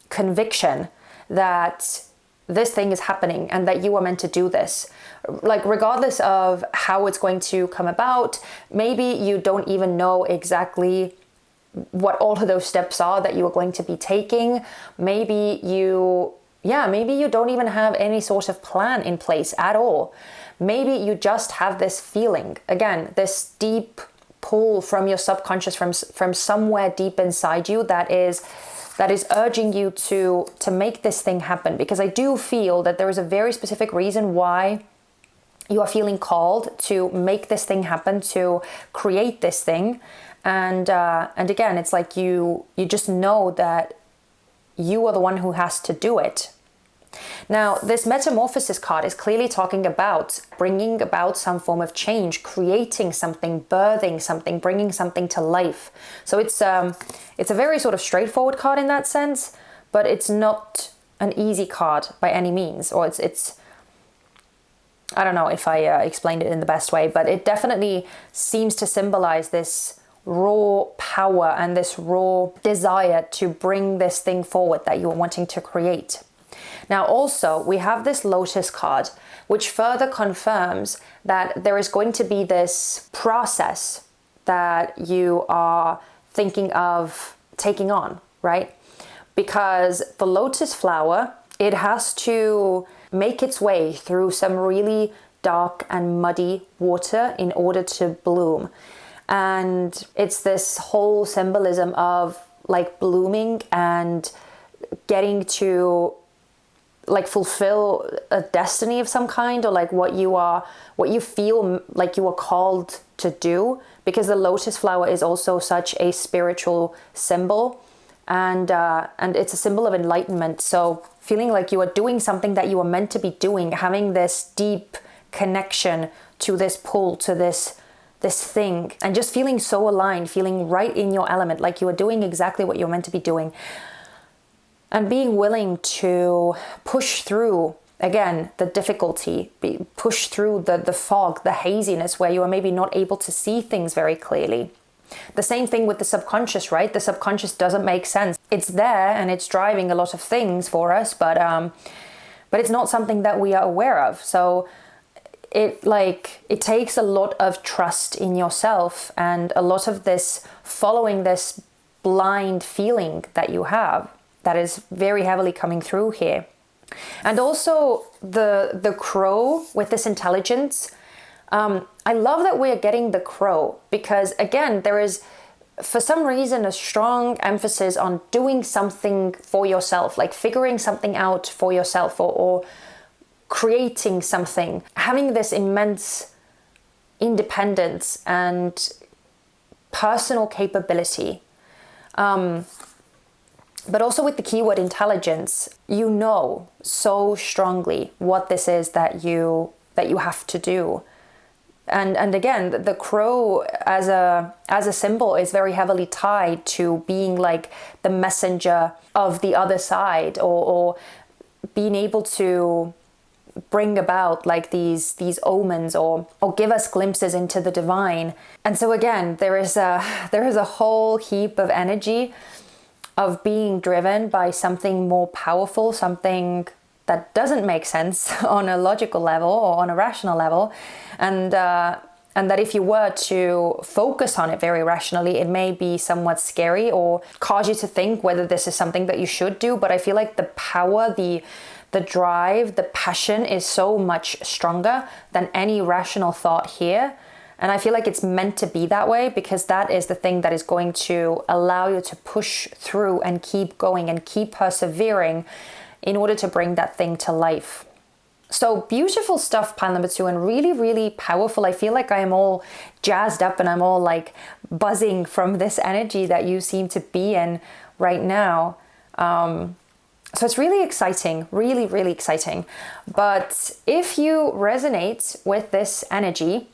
conviction that this thing is happening and that you are meant to do this. Like regardless of how it's going to come about, maybe you don't even know exactly what all of those steps are that you are going to be taking. Maybe you don't even have any sort of plan in place at all. Maybe you just have this feeling, again, this deep pull from your subconscious, from somewhere deep inside you that is urging you to make this thing happen. Because I do feel that there is a very specific reason why you are feeling called to make this thing happen, to create this thing. And again, it's like you just know that you are the one who has to do it. Now, this Metamorphosis card is clearly talking about bringing about some form of change, creating something, birthing something, bringing something to life. So it's a very sort of straightforward card in that sense, but it's not an easy card by any means. Or it's I don't know if I explained it in the best way, but it definitely seems to symbolize this raw power and this raw desire to bring this thing forward that you're wanting to create. Now also, we have this Lotus card, which further confirms that there is going to be this process that you are thinking of taking on, right? Because the lotus flower, it has to make its way through some really dark and muddy water in order to bloom. And it's this whole symbolism of like blooming and getting to like fulfill a destiny of some kind, or like what you feel like you are called to do, because the lotus flower is also such a spiritual symbol, and it's a symbol of enlightenment. So feeling like you are doing something that you are meant to be doing, having this deep connection to this pull, to this thing, and just feeling so aligned, feeling right in your element, like you are doing exactly what you're meant to be doing. And being willing to push through, again, the difficulty, push through the fog, the haziness where you are maybe not able to see things very clearly. The same thing with the subconscious, right? The subconscious doesn't make sense. It's there and it's driving a lot of things for us, but it's not something that we are aware of. So it takes a lot of trust in yourself and a lot of this following this blind feeling that you have. That is very heavily coming through here. And also the crow with this intelligence. I love that we're getting the crow, because again, there is for some reason a strong emphasis on doing something for yourself, like figuring something out for yourself, or creating something, having this immense independence and personal capability. But also with the keyword intelligence, you know so strongly what this is that you have to do. And again, the crow as a symbol is very heavily tied to being like the messenger of the other side, or being able to bring about like these omens or give us glimpses into the divine. And so again, there is a whole heap of energy of being driven by something more powerful, something that doesn't make sense on a logical level or on a rational level, and that if you were to focus on it very rationally, it may be somewhat scary or cause you to think whether this is something that you should do. But I feel like the power, the drive, the passion is so much stronger than any rational thought here. And I feel like it's meant to be that way, because that is the thing that is going to allow you to push through and keep going and keep persevering in order to bring that thing to life. So beautiful stuff, pile number 2, and really, really powerful. I feel like I am all jazzed up and I'm all like buzzing from this energy that you seem to be in right now. So it's really exciting, really, really exciting. But if you resonate with this energy,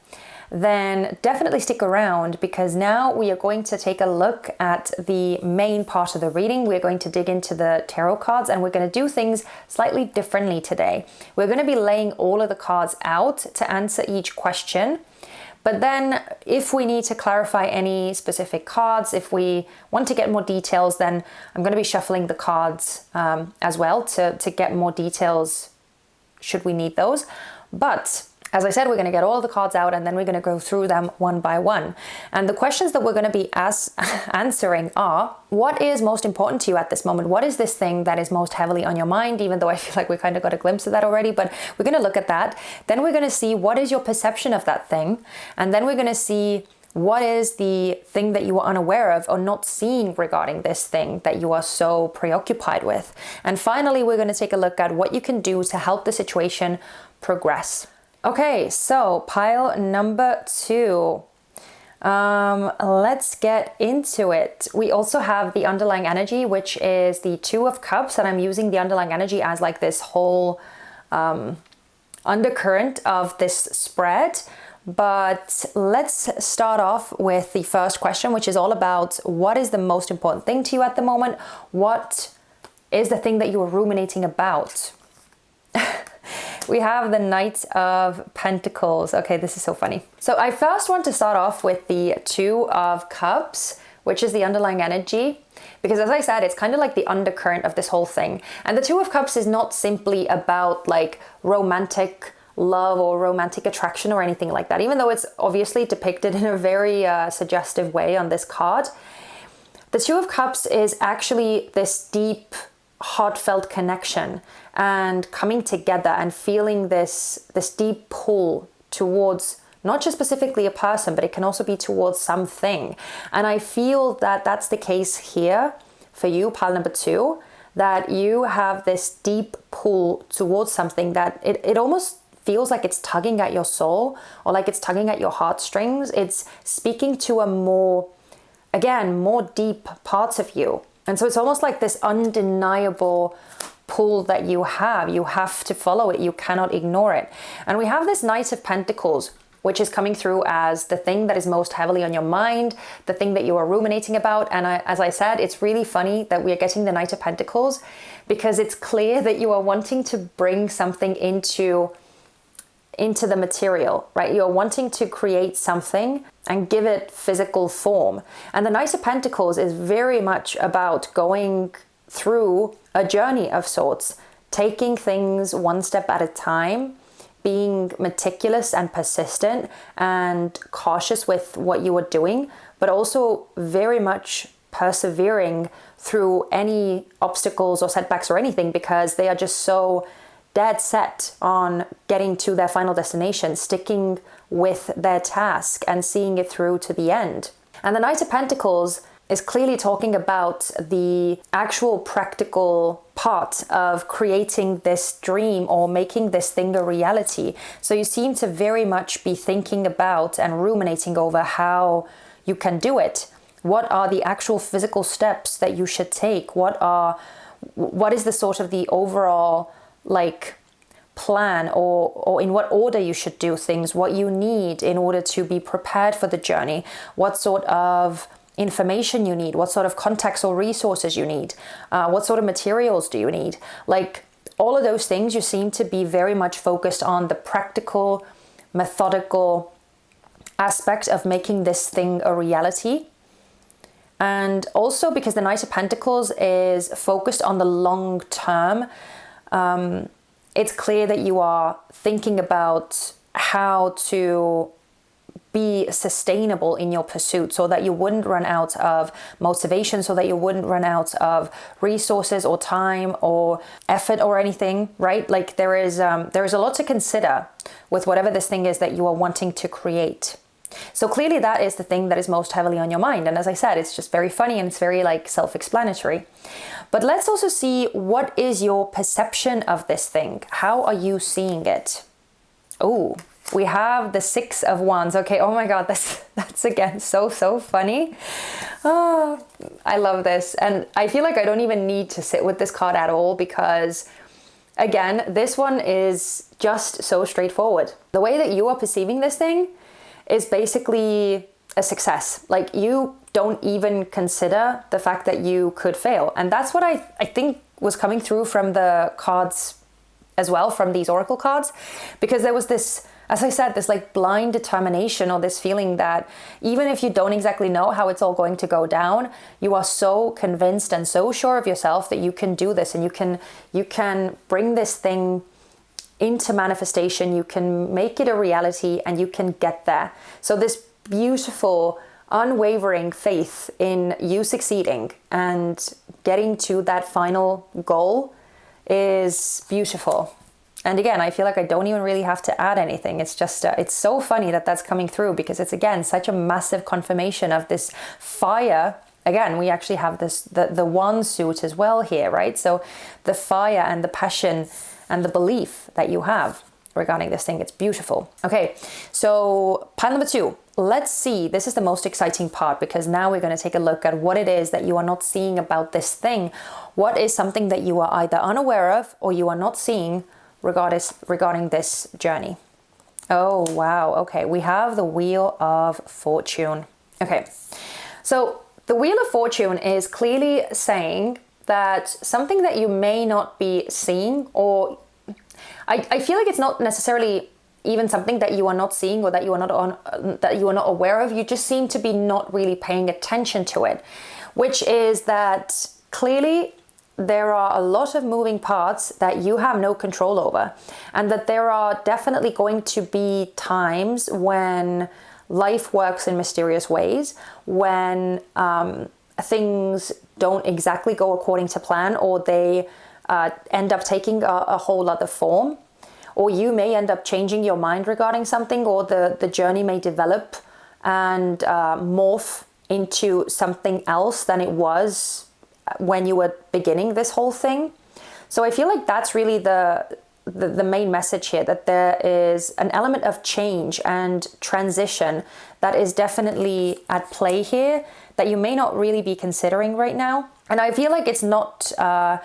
then definitely stick around, because now we are going to take a look at the main part of the reading. We're going to dig into the tarot cards, and we're going to do things slightly differently today. We're going to be laying all of the cards out to answer each question. But then if we need to clarify any specific cards, if we want to get more details, then I'm going to be shuffling the cards as well to get more details should we need those. But as I said, we're going to get all the cards out and then we're going to go through them one by one. And the questions that we're going to be answering are, what is most important to you at this moment? What is this thing that is most heavily on your mind? Even though I feel like we kind of got a glimpse of that already, but we're going to look at that. Then we're going to see what is your perception of that thing. And then we're going to see what is the thing that you are unaware of or not seeing regarding this thing that you are so preoccupied with. And finally, we're going to take a look at what you can do to help the situation progress. Okay, so pile number 2. Let's get into it. We also have the underlying energy, which is the 2 of Cups, and I'm using the underlying energy as like this whole undercurrent of this spread. But let's start off with the first question, which is all about what is the most important thing to you at the moment? What is the thing that you are ruminating about? We have the Knight of Pentacles. Okay, this is so funny. So I first want to start off with the 2 of Cups, which is the underlying energy, because as I said, it's kind of like the undercurrent of this whole thing. And the 2 of Cups is not simply about like romantic love or romantic attraction or anything like that, even though it's obviously depicted in a very suggestive way on this card. The 2 of Cups is actually this deep, heartfelt connection and coming together and feeling this deep pull towards not just specifically a person, but it can also be towards something. And I feel that that's the case here for you, pile number 2, that you have this deep pull towards something that it almost feels like it's tugging at your soul, or like it's tugging at your heartstrings. It's speaking to a more deep parts of you. And so it's almost like this undeniable pull that you have. You have to follow it. You cannot ignore it. And we have this Knight of Pentacles, which is coming through as the thing that is most heavily on your mind, the thing that you are ruminating about. And as I said, it's really funny that we are getting the Knight of Pentacles, because it's clear that you are wanting to bring something into the material, right? You're wanting to create something and give it physical form. And the Knight of Pentacles is very much about going through a journey of sorts, taking things one step at a time, being meticulous and persistent and cautious with what you are doing, but also very much persevering through any obstacles or setbacks or anything, because they are just so dead set on getting to their final destination, sticking with their task and seeing it through to the end. And the Knight of Pentacles is clearly talking about the actual practical part of creating this dream or making this thing a reality. So you seem to very much be thinking about and ruminating over how you can do it. What are the actual physical steps that you should take? What is the sort of the overall like plan or in what order you should do things, what you need in order to be prepared for the journey, what sort of information you need, what sort of contacts or resources you need, what sort of materials do you need. Like all of those things, you seem to be very much focused on the practical, methodical aspect of making this thing a reality. And also because the Knight of Pentacles is focused on the long term, it's clear that you are thinking about how to be sustainable in your pursuit so that you wouldn't run out of motivation, so that you wouldn't run out of resources or time or effort or anything, right? Like there is a lot to consider with whatever this thing is that you are wanting to create. So clearly that is the thing that is most heavily on your mind. And as I said, it's just very funny and it's very like self-explanatory. But let's also see, what is your perception of this thing? How are you seeing it? Oh, we have the Six of Wands. Okay, oh my God, that's again so funny. Oh, I love this. And I feel like I don't even need to sit with this card at all, because again, this one is just so straightforward. The way that you are perceiving this thing is basically a success. Like you don't even consider the fact that you could fail. And that's what I think was coming through from the cards as well, from these oracle cards, because there was this, as I said, this like blind determination, or this feeling that even if you don't exactly know how it's all going to go down, you are so convinced and so sure of yourself that you can do this, and you can bring this thing into manifestation, you can make it a reality, and you can get there. So this beautiful, unwavering faith in you succeeding and getting to that final goal is beautiful. And again, I feel like I don't even really have to add anything. It's just, it's so funny that that's coming through, because it's again such a massive confirmation of this fire. Again, we actually have this, the wand suit as well here, right? So the fire and the passion and the belief that you have regarding this thing, it's beautiful. Okay, so pile number 2. Let's see, this is the most exciting part, because now we're going to take a look at what it is that you are not seeing about this thing. What is something that you are either unaware of or you are not seeing regarding this journey? Oh, wow. Okay, we have the Wheel of Fortune. Okay, so the Wheel of Fortune is clearly saying that something that you may not be seeing, or I feel like it's not necessarily even something that you are not seeing or that you are not aware of. You just seem to be not really paying attention to it, which is that clearly there are a lot of moving parts that you have no control over, and that there are definitely going to be times when life works in mysterious ways, when things don't exactly go according to plan, or they end up taking a whole other form, or you may end up changing your mind regarding something, or the journey may develop and morph into something else than it was when you were beginning this whole thing. So I feel like that's really the main message here, that there is an element of change and transition that is definitely at play here that you may not really be considering right now. And I feel like it's not a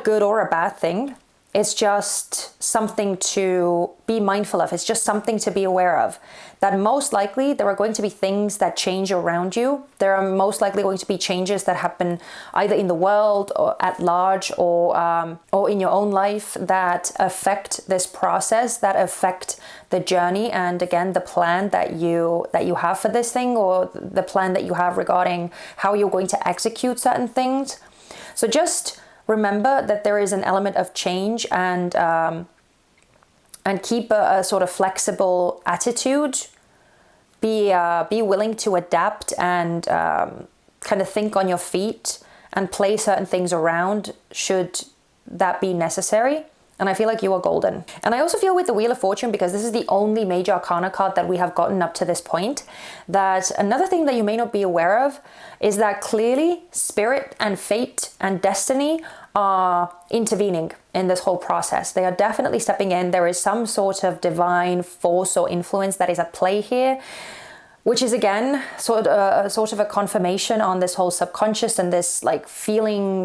good or a bad thing. It's just something to be mindful of. It's just something to be aware of. That most likely there are going to be things that change around you. There are most likely going to be changes that happen either in the world or at large, or in your own life, that affect this process, that affect the journey, and again the plan that you have for this thing, or the plan that you have regarding how you're going to execute certain things. So just remember that there is an element of change, and keep a sort of flexible attitude. Be willing to adapt and kind of think on your feet and play certain things around should that be necessary. And I feel like you are golden. And I also feel with the Wheel of Fortune, because this is the only major arcana card that we have gotten up to this point, that another thing that you may not be aware of is that clearly spirit and fate and destiny are intervening in this whole process. They are definitely stepping in. There is some sort of divine force or influence that is at play here, which is again sort of a confirmation on this whole subconscious and this like feeling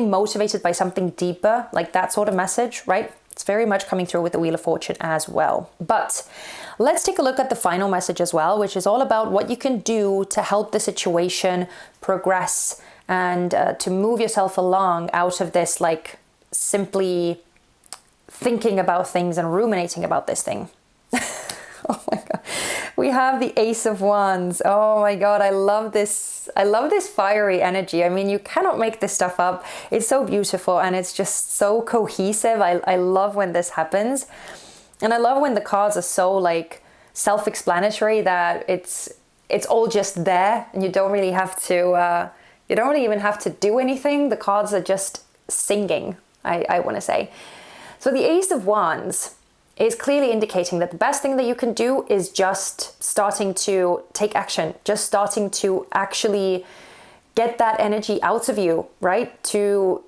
motivated by something deeper, like that sort of message, right? It's very much coming through with the Wheel of Fortune as well. But let's take a look at the final message as well, which is all about what you can do to help the situation progress and to move yourself along out of this like simply thinking about things and ruminating about this thing. Oh my God. We have the Ace of Wands. Oh my God, I love this. I love this fiery energy. I mean, you cannot make this stuff up. It's so beautiful and it's just so cohesive. I love when this happens. And I love when the cards are so like self-explanatory that it's all just there and you don't really have to, you don't really even have to do anything. The cards are just singing, I want to say. So the Ace of Wands is clearly indicating that the best thing that you can do is just starting to take action, just starting to actually get that energy out of you, right? To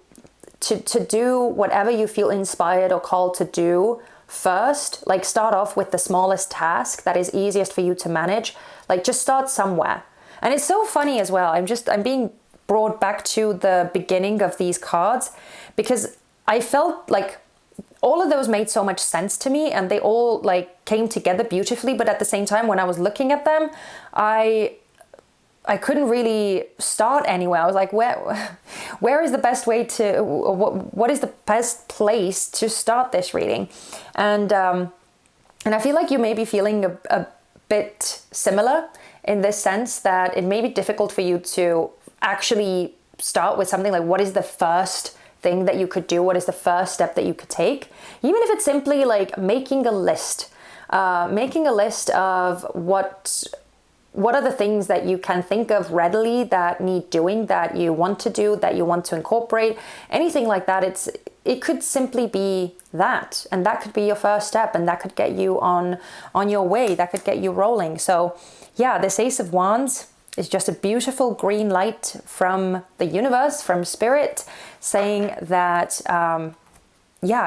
do whatever you feel inspired or called to do first. Like start off with the smallest task that is easiest for you to manage. Like just start somewhere. And it's so funny as well. I'm being brought back to the beginning of these cards because I felt like all of those made so much sense to me and they all like came together beautifully. But at the same time, when I was looking at them, I couldn't really start anywhere. I was like, where is the best way to, what is the best place to start this reading? And I feel like you may be feeling a bit similar in this sense that it may be difficult for you to actually start with something like, what is the first thing that you could do? What is the first step that you could take? Even if it's simply like making a list of what are the things that you can think of readily that need doing, that you want to do, that you want to incorporate, anything like that. It could simply be that, and that could be your first step, and that could get you on your way, that could get you rolling. So yeah, this Ace of Wands is just a beautiful green light from the universe, from spirit, saying that,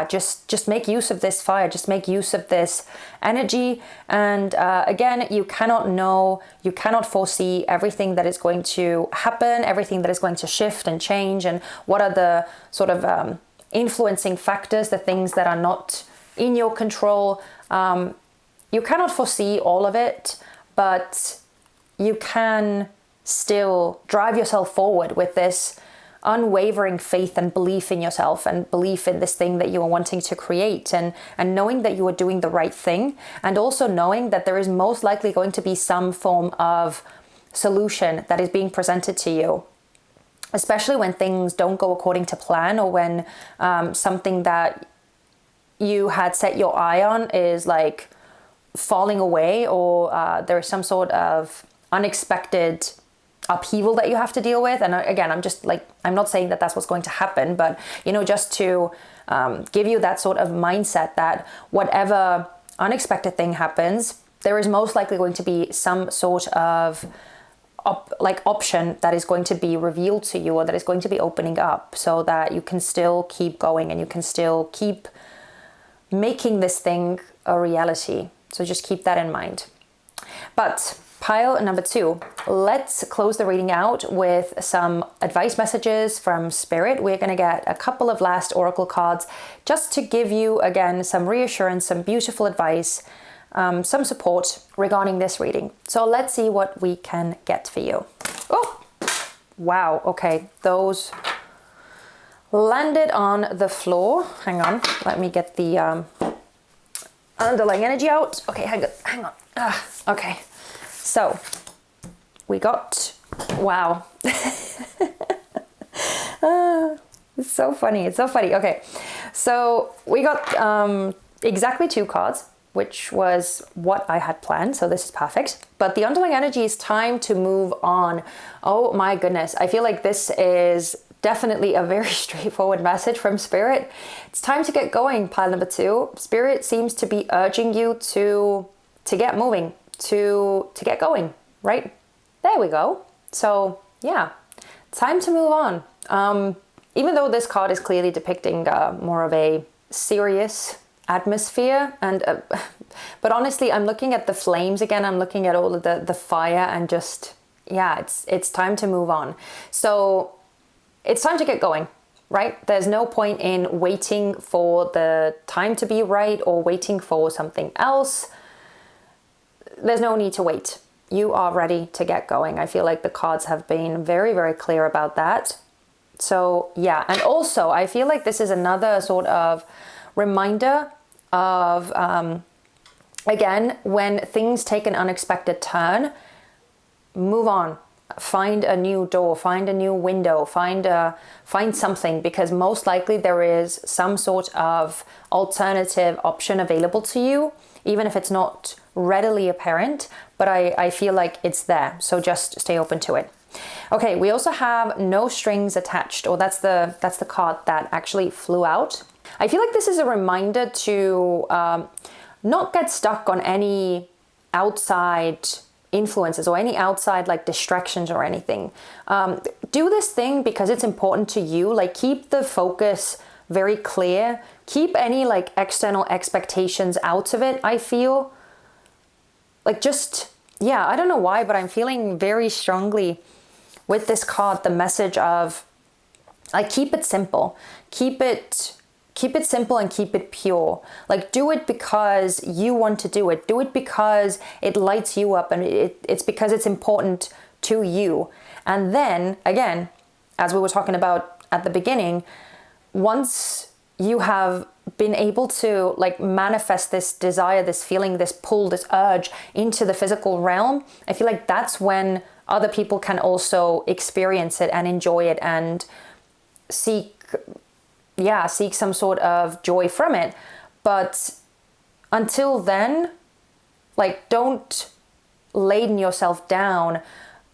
just make use of this fire, just make use of this energy. And again, you cannot know, you cannot foresee everything that is going to happen, everything that is going to shift and change, and what are the sort of influencing factors, the things that are not in your control. You cannot foresee all of it, but you can still drive yourself forward with this unwavering faith and belief in yourself and belief in this thing that you are wanting to create, and knowing that you are doing the right thing, and also knowing that there is most likely going to be some form of solution that is being presented to you, especially when things don't go according to plan, or when something that you had set your eye on is like falling away, or there is some sort of unexpected upheaval that you have to deal with. And again, I'm not saying that that's what's going to happen, but just to give you that sort of mindset that whatever unexpected thing happens, there is most likely going to be some sort of option that is going to be revealed to you, or that is going to be opening up, so that you can still keep going and you can still keep making this thing a reality. So just keep that in mind. But pile number 2, let's close the reading out with some advice messages from Spirit. We're going to get a couple of last oracle cards just to give you, again, some reassurance, some beautiful advice, some support regarding this reading. So let's see what we can get for you. Oh, wow. Okay, those landed on the floor. Hang on, let me get the underlying energy out. Okay, hang on. Okay. So we got, wow. It's so funny. It's so funny. Okay. So we got exactly 2 cards, which was what I had planned. So this is perfect. But the underlying energy is time to move on. Oh my goodness. I feel like this is definitely a very straightforward message from Spirit. It's time to get going, pile number 2. Spirit seems to be urging you to get moving, to get going, right? There we go. So yeah, time to move on. Even though this card is clearly depicting more of a serious atmosphere, and but honestly, I'm looking at the flames again. I'm looking at all of the fire, and just, yeah, it's time to move on. So it's time to get going, right? There's no point in waiting for the time to be right, or waiting for something else. There's no need to wait. You are ready to get going. I feel like the cards have been very, very clear about that. So yeah, and also I feel like this is another sort of reminder of, again, when things take an unexpected turn, move on, find a new door, find a new window, find something, because most likely there is some sort of alternative option available to you, even if it's not readily apparent, but I feel like it's there. So just stay open to it. Okay, we also have no strings attached, or that's the card that actually flew out. I feel like this is a reminder to not get stuck on any outside influences or any outside like distractions or anything. Do this thing because it's important to you. Like, keep the focus very clear. Keep any like external expectations out of it. I feel like, just, yeah, I don't know why, but I'm feeling very strongly with this card the message of, like, keep it simple. Keep it simple and keep it pure. Like, do it because you want to do it. Do it because it lights you up, and it's because it's important to you. And then again, as we were talking about at the beginning, once you have been able to like manifest this desire, this feeling, this pull, this urge into the physical realm, I feel like that's when other people can also experience it and enjoy it and seek some sort of joy from it. But until then, like, don't laden yourself down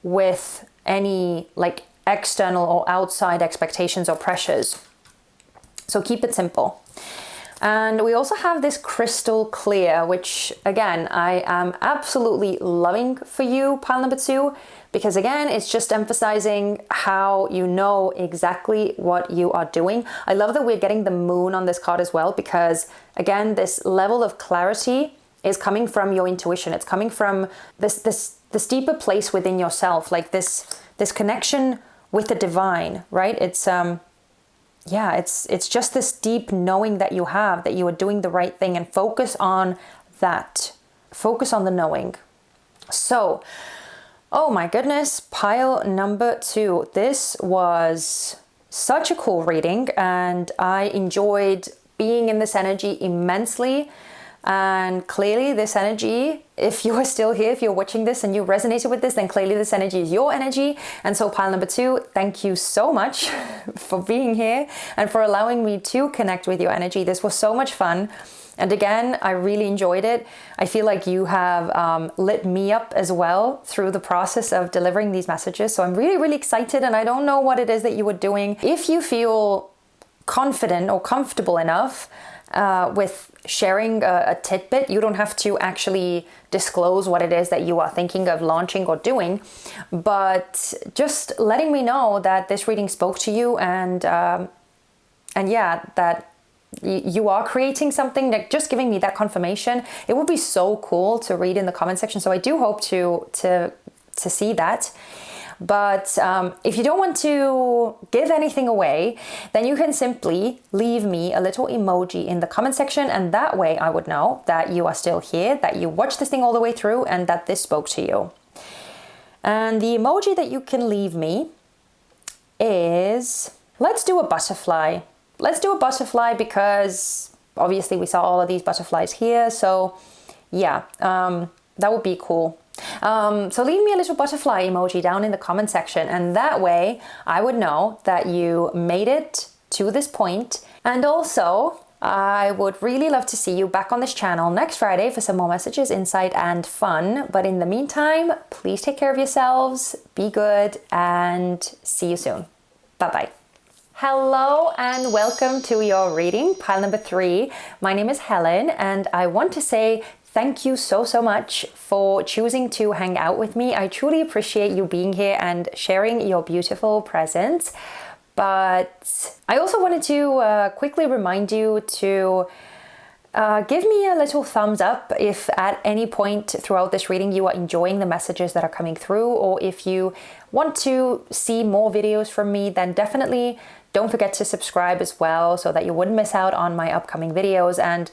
with any like external or outside expectations or pressures. So keep it simple. And we also have this crystal clear, which again, I am absolutely loving for you, pile number 2, because again, it's just emphasizing how you know exactly what you are doing. I love that we're getting the moon on this card as well, because again, this level of clarity is coming from your intuition. It's coming from this deeper place within yourself, like this connection with the divine, right? It's just this deep knowing that you have, that you are doing the right thing, and focus on that. Focus on the knowing. So, oh my goodness, pile number 2. This was such a cool reading, and I enjoyed being in this energy immensely. And clearly this energy, if you are still here, if you're watching this and you resonated with this, then clearly this energy is your energy. And so pile number 2, thank you so much for being here and for allowing me to connect with your energy. This was so much fun. And again, I really enjoyed it. I feel like you have lit me up as well through the process of delivering these messages. So I'm really, really excited, and I don't know what it is that you were doing. If you feel confident or comfortable enough with sharing a tidbit, you don't have to actually disclose what it is that you are thinking of launching or doing, but just letting me know that this reading spoke to you, and yeah, that you are creating something, like just giving me that confirmation. It would be so cool to read in the comment section. So I do hope to see that. But if you don't want to give anything away, then you can simply leave me a little emoji in the comment section, and that way I would know that you are still here, that you watched this thing all the way through, and that this spoke to you. And the emoji that you can leave me is, let's do a butterfly. Let's do a butterfly because obviously we saw all of these butterflies here. So yeah, that would be cool. So leave me a little butterfly emoji down in the comment section, and that way I would know that you made it to this point. And also, I would really love to see you back on this channel next Friday for some more messages, insight, and fun. But in the meantime, please take care of yourselves, be good, and see you soon. Bye-bye. Hello and welcome to your reading, pile number 3. My name is Helen, and I want to say thank you so much for choosing to hang out with me. I truly appreciate you being here and sharing your beautiful presence. But I also wanted to quickly remind you to give me a little thumbs up if at any point throughout this reading you are enjoying the messages that are coming through, or if you want to see more videos from me, then definitely don't forget to subscribe as well so that you wouldn't miss out on my upcoming videos. And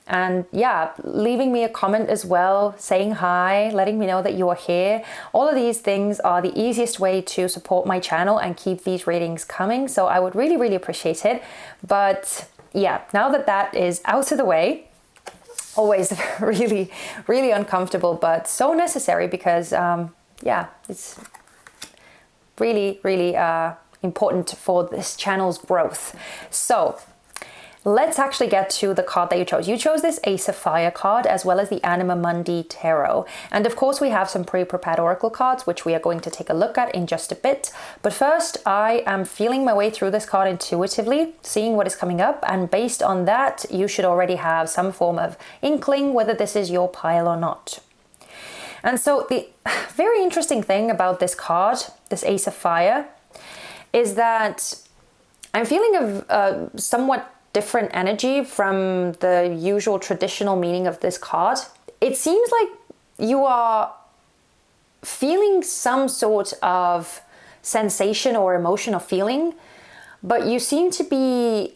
And yeah, leaving me a comment as well, saying hi, letting me know that you are here. All of these things are the easiest way to support my channel and keep these readings coming. So I would really, really appreciate it. But yeah, now that that is out of the way, always really, really uncomfortable, but so necessary because yeah, it's really, really important for this channel's growth. So let's actually get to the card that you chose. You chose this Ace of Fire card as well as the Anima Mundi Tarot. And of course we have some pre-prepared oracle cards, which we are going to take a look at in just a bit. But first, I am feeling my way through this card intuitively, seeing what is coming up. And based on that, you should already have some form of inkling whether this is your pile or not. And so the very interesting thing about this card, this Ace of Fire, is that I'm feeling a somewhat different energy from the usual traditional meaning of this card. It seems like you are feeling some sort of sensation or emotion or feeling, but you seem to be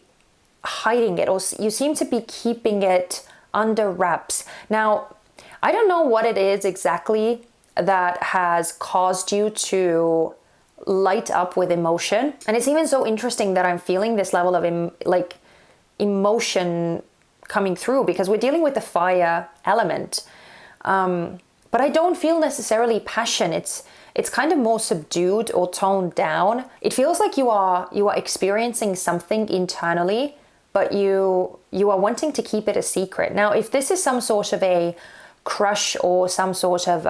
hiding it, or you seem to be keeping it under wraps. Now, I don't know what it is exactly that has caused you to light up with emotion. And it's even so interesting that I'm feeling this level of emotion coming through, because we're dealing with the fire element. But I don't feel necessarily passion. It's kind of more subdued or toned down. It feels like you are experiencing something internally, but you are wanting to keep it a secret. Now, if this is some sort of a crush or some sort of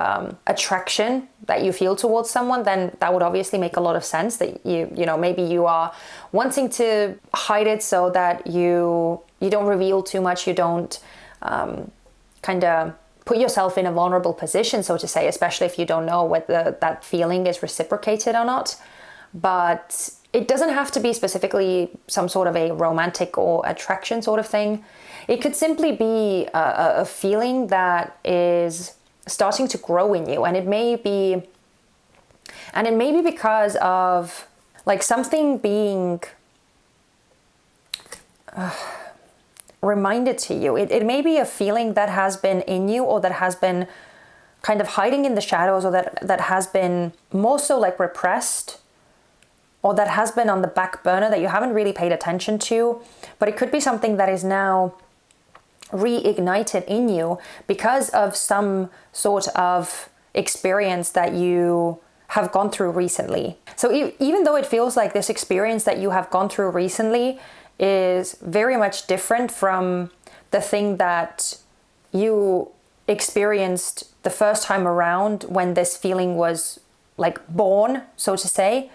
attraction that you feel towards someone, then that would obviously make a lot of sense, that you know, maybe you are wanting to hide it so that you don't reveal too much, you don't kind of put yourself in a vulnerable position, so to say, especially if you don't know whether that feeling is reciprocated or not. But it doesn't have to be specifically some sort of a romantic or attraction sort of thing. It could simply be a feeling that is starting to grow in you, and it may be because of like something being reminded to you. It may be a feeling that has been in you, or that has been kind of hiding in the shadows, or that has been more so like repressed, or that has been on the back burner that you haven't really paid attention to. But it could be something that is now reignited in you because of some sort of experience that you have gone through recently. So even though it feels like this experience that you have gone through recently is very much different from the thing that you experienced the first time around when this feeling was like born, so to say,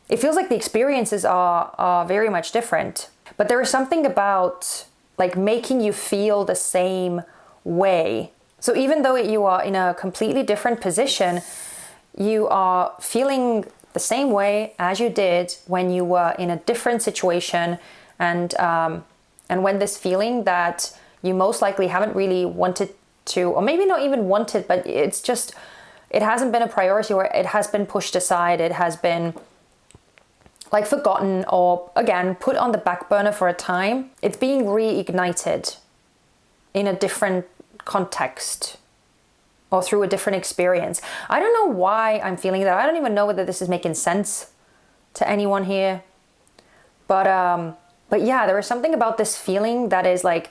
it feels like the experiences are very much different. But there is something about like making you feel the same way. So even though you are in a completely different position, you are feeling the same way as you did when you were in a different situation, and when this feeling that you most likely haven't really wanted to, or maybe not even wanted, but it's just, it hasn't been a priority, or it has been pushed aside, it has been like forgotten, or again put on the back burner for a time. It's being reignited in a different context or through a different experience. I don't know why I'm feeling that. I don't even know whether this is making sense to anyone here. But yeah, there is something about this feeling that is like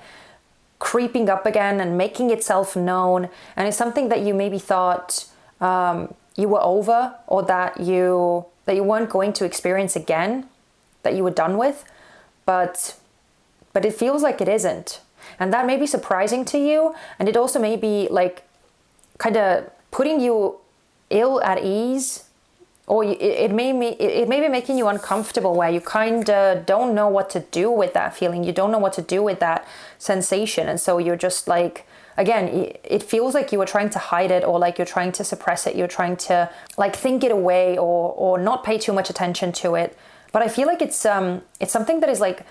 creeping up again and making itself known, and it's something that you maybe thought you were over, or that you weren't going to experience again, that you were done with, but it feels like it isn't. And that may be surprising to you, and it also may be like kind of putting you ill at ease, or it may be making you uncomfortable, where you kind of don't know what to do with that feeling, you don't know what to do with that sensation, and so you're just like, again, it feels like you are trying to hide it, or like you're trying to suppress it, you're trying to like think it away, or not pay too much attention to it. But I feel like it's something that is like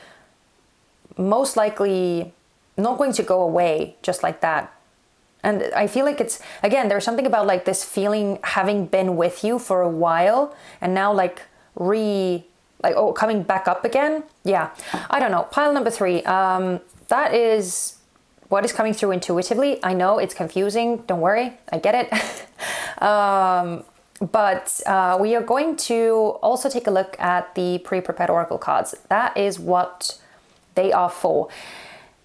most likely not going to go away just like that. And I feel like it's, again, there's something about like this feeling having been with you for a while, and now like coming back up again. Yeah, I don't know. Pile number 3. That is what is coming through intuitively. I know it's confusing. Don't worry. I get it. But we are going to also take a look at the pre-prepared oracle cards. That is what they are for.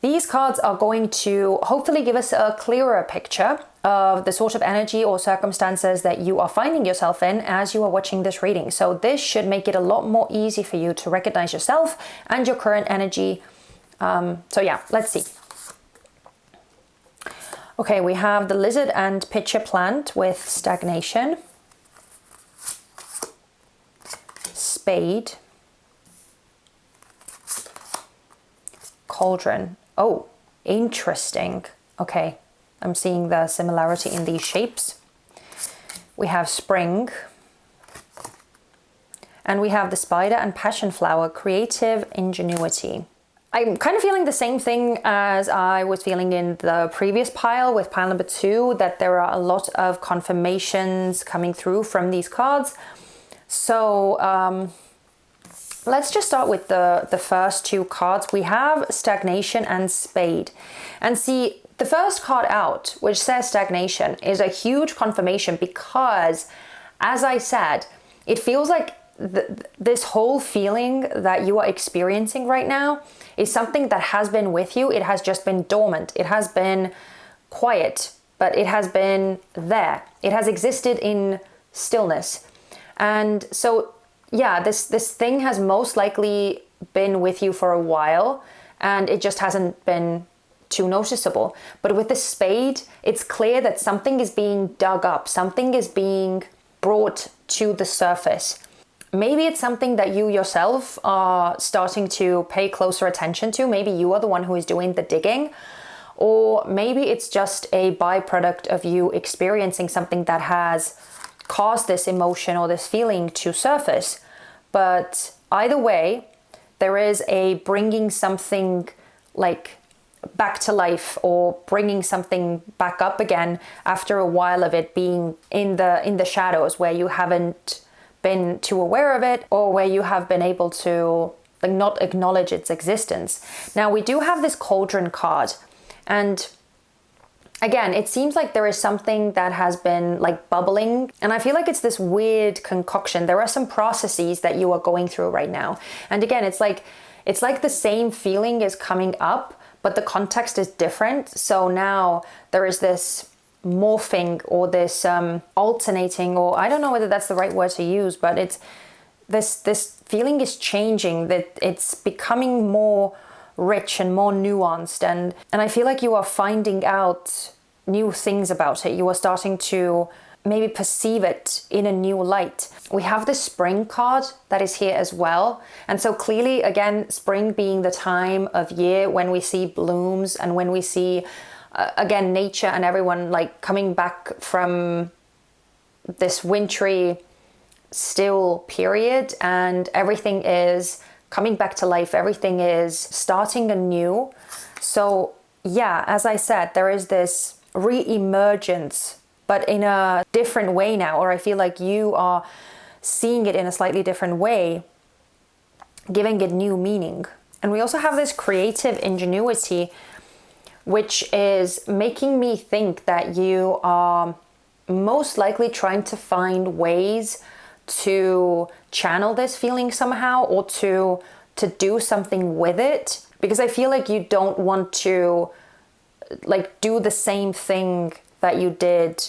These cards are going to hopefully give us a clearer picture of the sort of energy or circumstances that you are finding yourself in as you are watching this reading. So this should make it a lot more easy for you to recognize yourself and your current energy. So yeah, let's see. Okay, we have the lizard and pitcher plant with stagnation, spade, cauldron. Oh, interesting. Okay, I'm seeing the similarity in these shapes. We have spring, and we have the spider and passion flower, creative ingenuity. I'm kind of feeling the same thing as I was feeling in the previous pile with pile number 2, that there are a lot of confirmations coming through from these cards. So let's just start with the first 2 cards. We have stagnation and spade. And see, the first card out, which says stagnation, is a huge confirmation because, as I said, it feels like this whole feeling that you are experiencing right now is something that has been with you. It has just been dormant. It has been quiet, but it has been there. It has existed in stillness. And so, yeah, this thing has most likely been with you for a while, and it just hasn't been too noticeable. But with the spade, it's clear that something is being dug up. Something is being brought to the surface. Maybe it's something that you yourself are starting to pay closer attention to. Maybe you are the one who is doing the digging. Or maybe it's just a byproduct of you experiencing something that has caused this emotion or this feeling to surface. But either way, there is a bringing something like back to life, or bringing something back up again after a while of it being in the shadows, where you haven't been too aware of it, or where you have been able to like not acknowledge its existence. Now we do have this cauldron card, and again, it seems like there is something that has been like bubbling, and I feel like it's this weird concoction. There are some processes that you are going through right now, and again, it's like the same feeling is coming up, but the context is different. So now there is this morphing, or this alternating, or I don't know whether that's the right word to use, but it's this feeling is changing, that it's becoming more rich and more nuanced, and I feel like you are finding out new things about it. You are starting to maybe perceive it in a new light. We have the spring card that is here as well, and so clearly, again, spring being the time of year when we see blooms, and when we see again nature and everyone like coming back from this wintry still period, and everything is coming back to life, everything is starting anew. So yeah, as I said, there is this re-emergence, but in a different way now, or I feel like you are seeing it in a slightly different way, giving it new meaning. And we also have this creative ingenuity, which is making me think that you are most likely trying to find ways to channel this feeling somehow, or to do something with it, because I feel like you don't want to like do the same thing that you did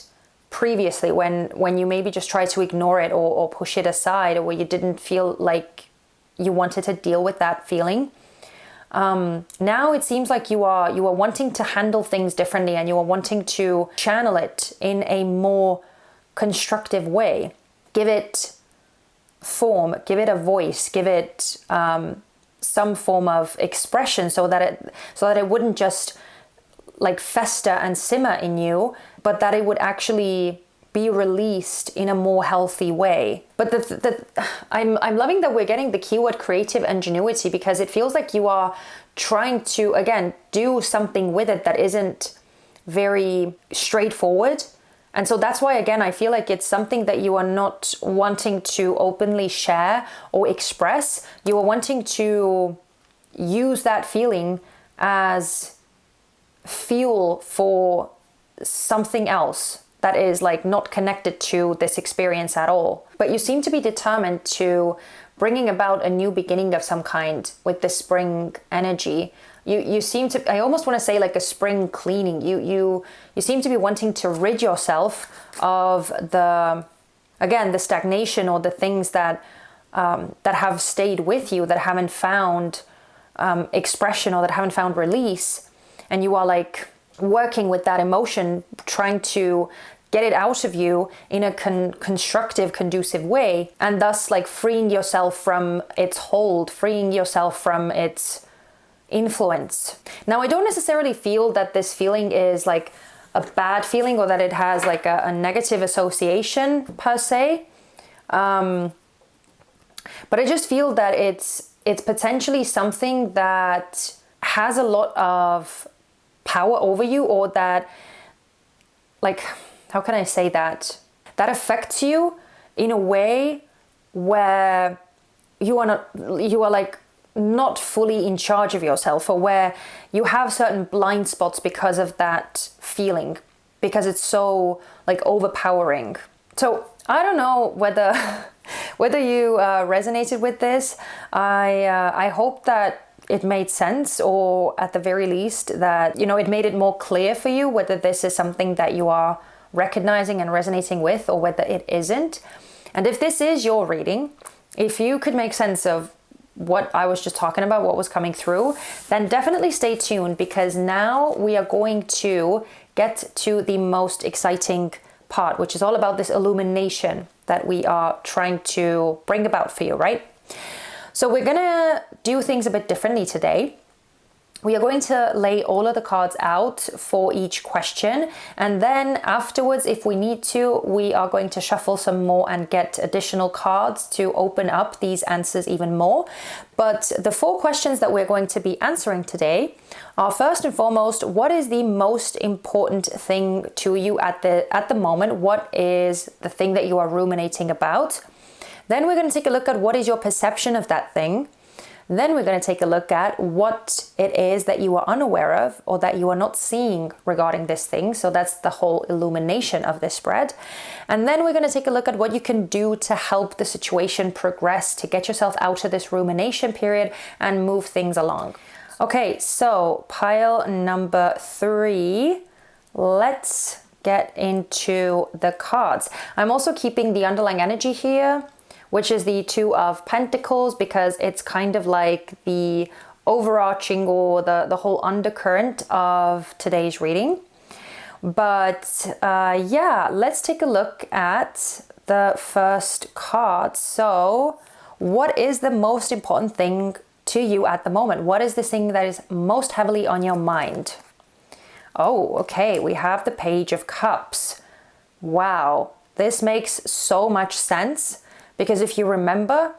previously when you maybe just tried to ignore it, or push it aside, or where you didn't feel like you wanted to deal with that feeling. Now it seems like you are wanting to handle things differently, and you are wanting to channel it in a more constructive way. Give it form, give it a voice, give it some form of expression, so that it wouldn't just like fester and simmer in you, but that it would actually be released in a more healthy way. But I'm loving that we're getting the keyword creative ingenuity, because it feels like you are trying to, again, do something with it that isn't very straightforward. And so that's why, again, I feel like it's something that you are not wanting to openly share or express. You are wanting to use that feeling as fuel for something else that is like not connected to this experience at all. But you seem to be determined to bringing about a new beginning of some kind with the spring energy. You seem to, I almost want to say like a spring cleaning. You seem to be wanting to rid yourself of the stagnation or the things that have stayed with you, that haven't found expression or that haven't found release. And you are like working with that emotion, trying to get it out of you in a constructive, conducive way, and thus like freeing yourself from its hold, freeing yourself from its influence. Now, I don't necessarily feel that this feeling is like a bad feeling or that it has like a negative association per se. But I just feel that it's potentially something that has a lot of power over you, or that, like, how can I say that affects you in a way where you are like not fully in charge of yourself, or where you have certain blind spots because of that feeling, because it's so like overpowering. So I don't know whether you resonated with this. I hope that it made sense, or at the very least that, it made it more clear for you whether this is something that you are recognizing and resonating with, or whether it isn't. And if this is your reading, if you could make sense of what I was just talking about, what was coming through, then definitely stay tuned, because now we are going to get to the most exciting part, which is all about this illumination that we are trying to bring about for you, right? So we're gonna do things a bit differently today. We are going to lay all of the cards out for each question, and then afterwards, if we need to, we are going to shuffle some more and get additional cards to open up these answers even more. But the 4 questions that we're going to be answering today are, first and foremost, what is the most important thing to you at the moment? What is the thing that you are ruminating about? Then we're going to take a look at what is your perception of that thing. Then we're going to take a look at what it is that you are unaware of, or that you are not seeing regarding this thing. So that's the whole illumination of this spread. And then we're going to take a look at what you can do to help the situation progress, to get yourself out of this rumination period and move things along. Okay, so pile number 3. Let's get into the cards. I'm also keeping the underlying energy here, which is the 2 of Pentacles, because it's kind of like the overarching, or the whole undercurrent of today's reading. But yeah, let's take a look at the first card. So what is the most important thing to you at the moment? What is this thing that is most heavily on your mind? Oh, okay, we have the Page of Cups. Wow, this makes so much sense. Because if you remember,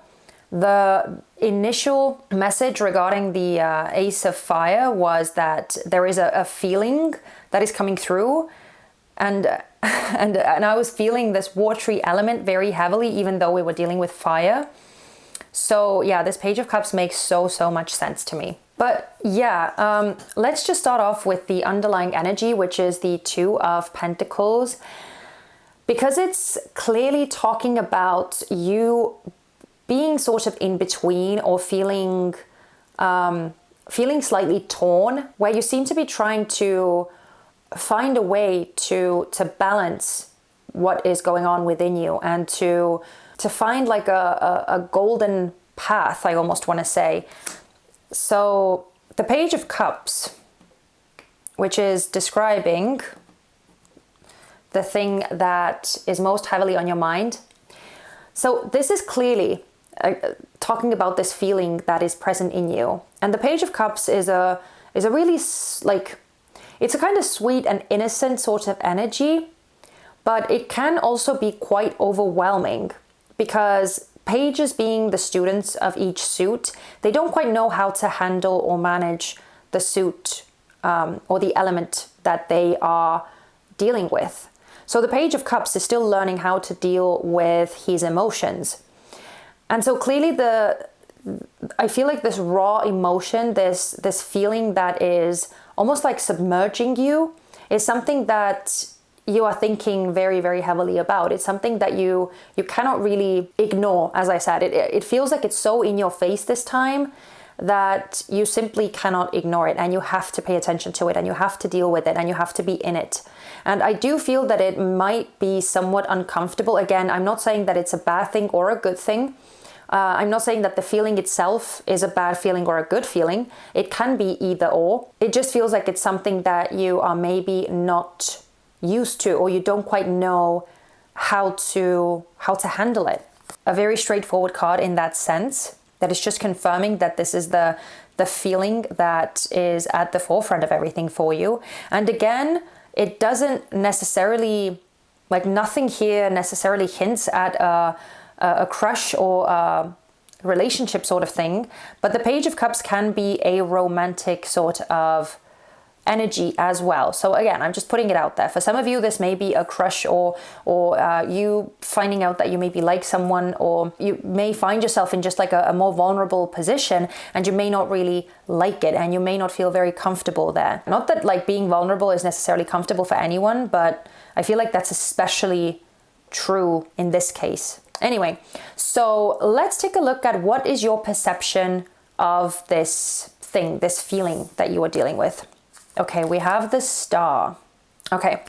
the initial message regarding the Ace of Fire was that there is a feeling that is coming through, and I was feeling this watery element very heavily, even though we were dealing with fire. So yeah, this Page of Cups makes so much sense to me. But yeah, let's just start off with the underlying energy, which is the 2 of Pentacles. Because it's clearly talking about you being sort of in between, or feeling slightly torn, where you seem to be trying to find a way to balance what is going on within you, and to find like a golden path, I almost want to say. So the Page of Cups, which is describing the thing that is most heavily on your mind. So this is clearly talking about this feeling that is present in you. And the Page of Cups is a really like, it's a kind of sweet and innocent sort of energy, but it can also be quite overwhelming, because pages, being the students of each suit, they don't quite know how to handle or manage the suit or the element that they are dealing with. So the Page of Cups is still learning how to deal with his emotions. And so clearly the I feel like this raw emotion, this feeling that is almost like submerging you, is something that you are thinking very, very heavily about. It's something that you cannot really ignore. As I said, it feels like it's so in your face this time that you simply cannot ignore it, and you have to pay attention to it, and you have to deal with it, and you have to be in it. And I do feel that it might be somewhat uncomfortable. Again, I'm not saying that it's a bad thing or a good thing. I'm not saying that the feeling itself is a bad feeling or a good feeling. It can be either or. It just feels like it's something that you are maybe not used to, or you don't quite know how to handle it. A very straightforward card in that sense, that is just confirming that this is the feeling that is at the forefront of everything for you. And again, it doesn't necessarily, like, nothing here necessarily hints at a crush or a relationship sort of thing, but the Page of Cups can be a romantic sort of energy as well. So again, I'm just putting it out there. For some of you, this may be a crush, or you finding out that you maybe like someone, or you may find yourself in just like a more vulnerable position, and you may not really like it, and you may not feel very comfortable there. Not that like being vulnerable is necessarily comfortable for anyone, but I feel like that's especially true in this case. Anyway, so let's take a look at what is your perception of this thing, this feeling that you are dealing with. Okay, we have the Star. Okay,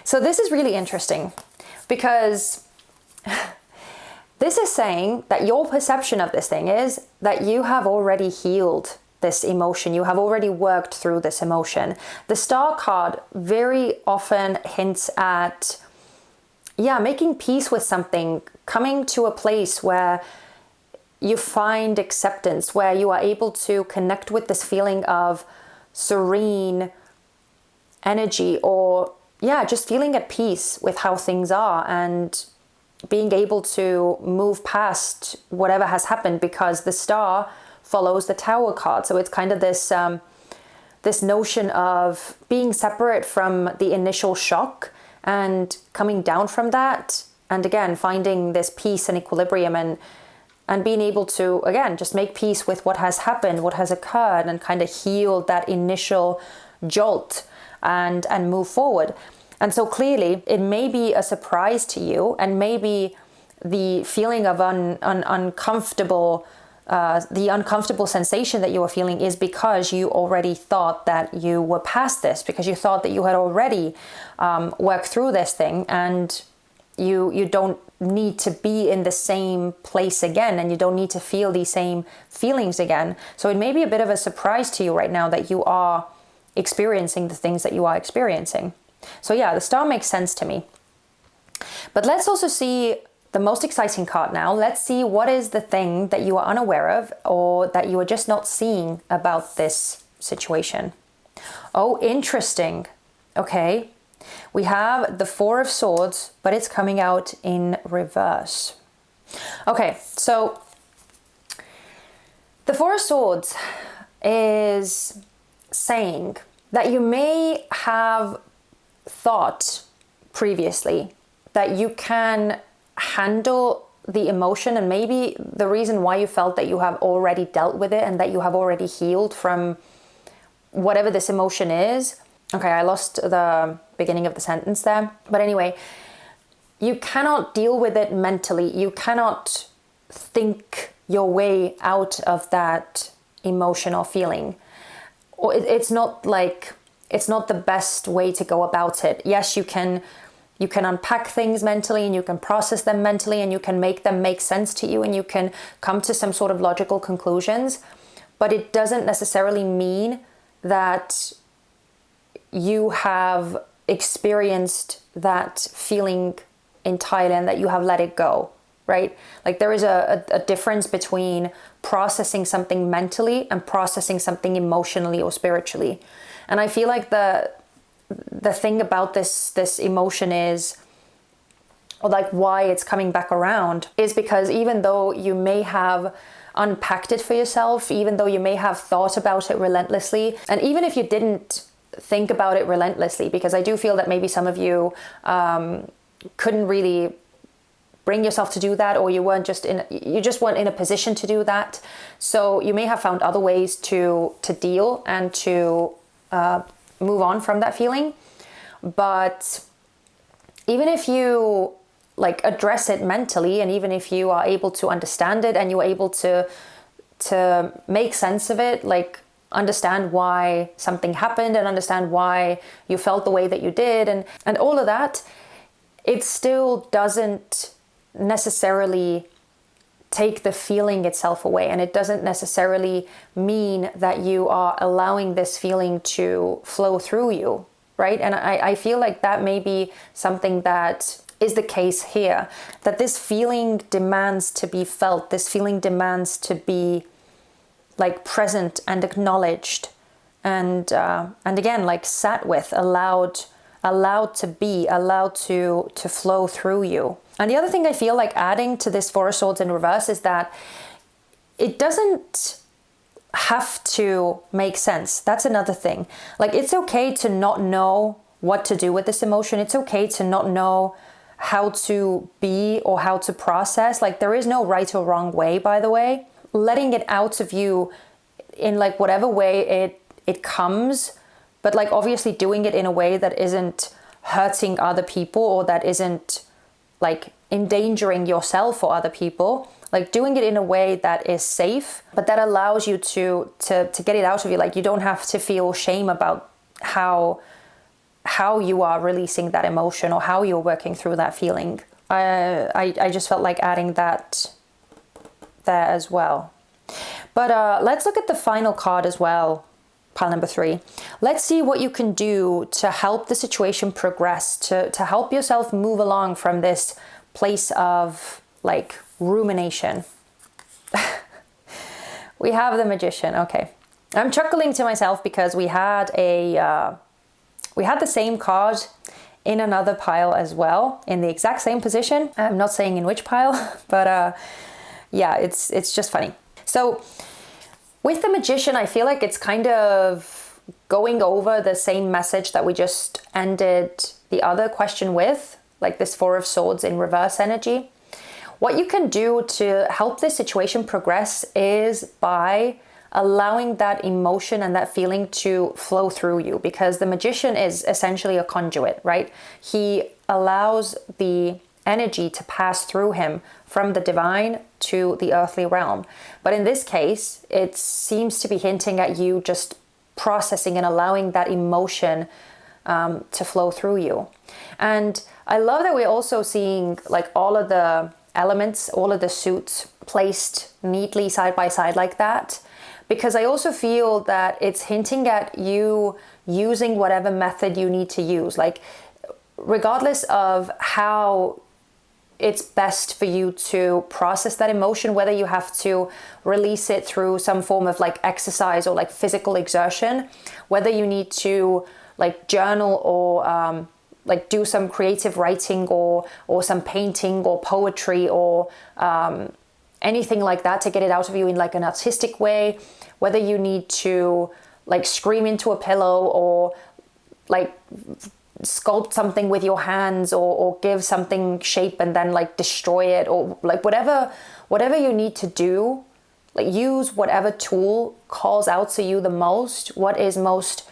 so this is really interesting because this is saying that your perception of this thing is that you have already healed this emotion. You have already worked through this emotion. The Star card very often hints at, making peace with something, coming to a place where you find acceptance, where you are able to connect with this feeling of serene energy, or just feeling at peace with how things are, and being able to move past whatever has happened, because the Star follows the Tower card. So it's kind of this this notion of being separate from the initial shock and coming down from that, and again finding this peace and equilibrium, and being able to, again, just make peace with what has happened, what has occurred, and kind of heal that initial jolt and move forward. And so clearly it may be a surprise to you, and maybe the feeling of uncomfortable, the uncomfortable sensation that you are feeling is because you already thought that you were past this, because you thought that you had already worked through this thing, and you don't need to be in the same place again, and you don't need to feel these same feelings again. So it may be a bit of a surprise to you right now that you are experiencing the things that you are experiencing. So the Star makes sense to me. But let's also see the most exciting card now. Let's see what is the thing that you are unaware of, or that you are just not seeing about this situation. Oh, interesting. Okay. We have the Four of Swords, but it's coming out in reverse. Okay, so the Four of Swords is saying that you may have thought previously that you can handle the emotion, and maybe the reason why you felt that you have already dealt with it and that you have already healed from whatever this emotion is. Okay, I lost the beginning of the sentence there. But anyway, you cannot deal with it mentally. You cannot think your way out of that emotion or feeling. Or it's not the best way to go about it. Yes, you can unpack things mentally, and you can process them mentally, and you can make them make sense to you, and you can come to some sort of logical conclusions. But it doesn't necessarily mean that you have experienced that feeling entirely and that you have let it go, right? Like there is a difference between processing something mentally and processing something emotionally or spiritually. And I feel like the thing about this emotion is, or like why it's coming back around, is because even though you may have unpacked it for yourself, even though you may have thought about it relentlessly, and even if you didn't think about it relentlessly, because I do feel that maybe some of you couldn't really bring yourself to do that, or you just weren't in a position to do that. So you may have found other ways to deal and to move on from that feeling. But even if you like address it mentally, and even if you are able to understand it and you're able to make sense of it, like understand why something happened and understand why you felt the way that you did and all of that, it still doesn't necessarily take the feeling itself away. And it doesn't necessarily mean that you are allowing this feeling to flow through you, right? And I feel like that may be something that is the case here, that this feeling demands to be felt. This feeling demands to be like present and acknowledged and again, like sat with, allowed to be, allowed to flow through you. And the other thing I feel like adding to this Four of Swords in reverse is that it doesn't have to make sense. That's another thing. Like, it's okay to not know what to do with this emotion. It's okay to not know how to be or how to process. Like, there is no right or wrong way, by the way. Letting it out of you in like whatever way it comes, but like obviously doing it in a way that isn't hurting other people or that isn't like endangering yourself or other people. Like doing it in a way that is safe, but that allows you to get it out of you. Like, you don't have to feel shame about how you are releasing that emotion or how you're working through that feeling. I just felt like adding that there as well. But let's look at the final card as well, pile number 3. Let's see what you can do to help the situation progress, to help yourself move along from this place of like rumination. We have the Magician. Okay, I'm chuckling to myself because we had the same card in another pile as well, in the exact same position. I'm not saying in which pile, but yeah, it's just funny. So with the Magician, I feel like it's kind of going over the same message that we just ended the other question with, like this Four of Swords in reverse energy. What you can do to help this situation progress is by allowing that emotion and that feeling to flow through you, because the Magician is essentially a conduit, right? He allows the energy to pass through him from the divine to the earthly realm. But in this case, it seems to be hinting at you just processing and allowing that emotion to flow through you. And I love that we're also seeing like all of the elements, all of the suits placed neatly side by side like that, because I also feel that it's hinting at you using whatever method you need to use, like regardless of how it's best for you to process that emotion, whether you have to release it through some form of like exercise or like physical exertion, whether you need to like journal or like do some creative writing or some painting or poetry or anything like that to get it out of you in like an artistic way, whether you need to like scream into a pillow or like sculpt something with your hands or give something shape and then like destroy it, or like whatever you need to do, like use whatever tool calls out to you the most, what is most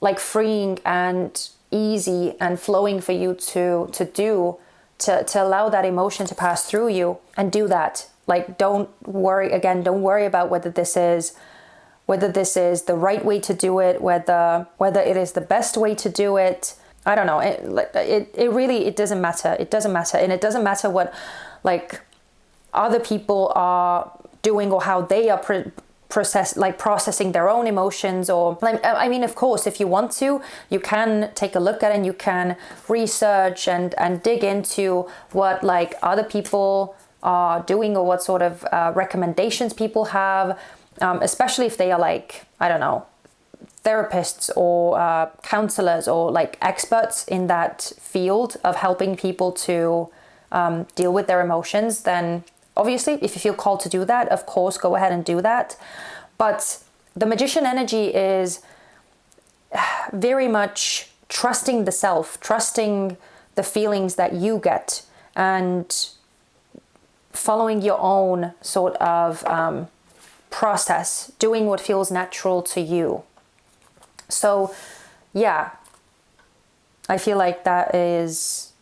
like freeing and easy and flowing for you to do to allow that emotion to pass through you, and do that. Like, don't worry about whether this is the right way to do it, whether it is the best way to do it. I don't know. It really doesn't matter. It doesn't matter. And it doesn't matter what like other people are doing or how they are processing their own emotions. Or I mean, of course, if you want to, you can take a look at it and you can research and dig into what like other people are doing or what sort of recommendations people have, especially if they are like, I don't know, therapists or counselors or like experts in that field of helping people to deal with their emotions. Then obviously, if you feel called to do that, of course, go ahead and do that. But the Magician energy is very much trusting the self, trusting the feelings that you get, and following your own sort of process, doing what feels natural to you. So yeah, I feel like that is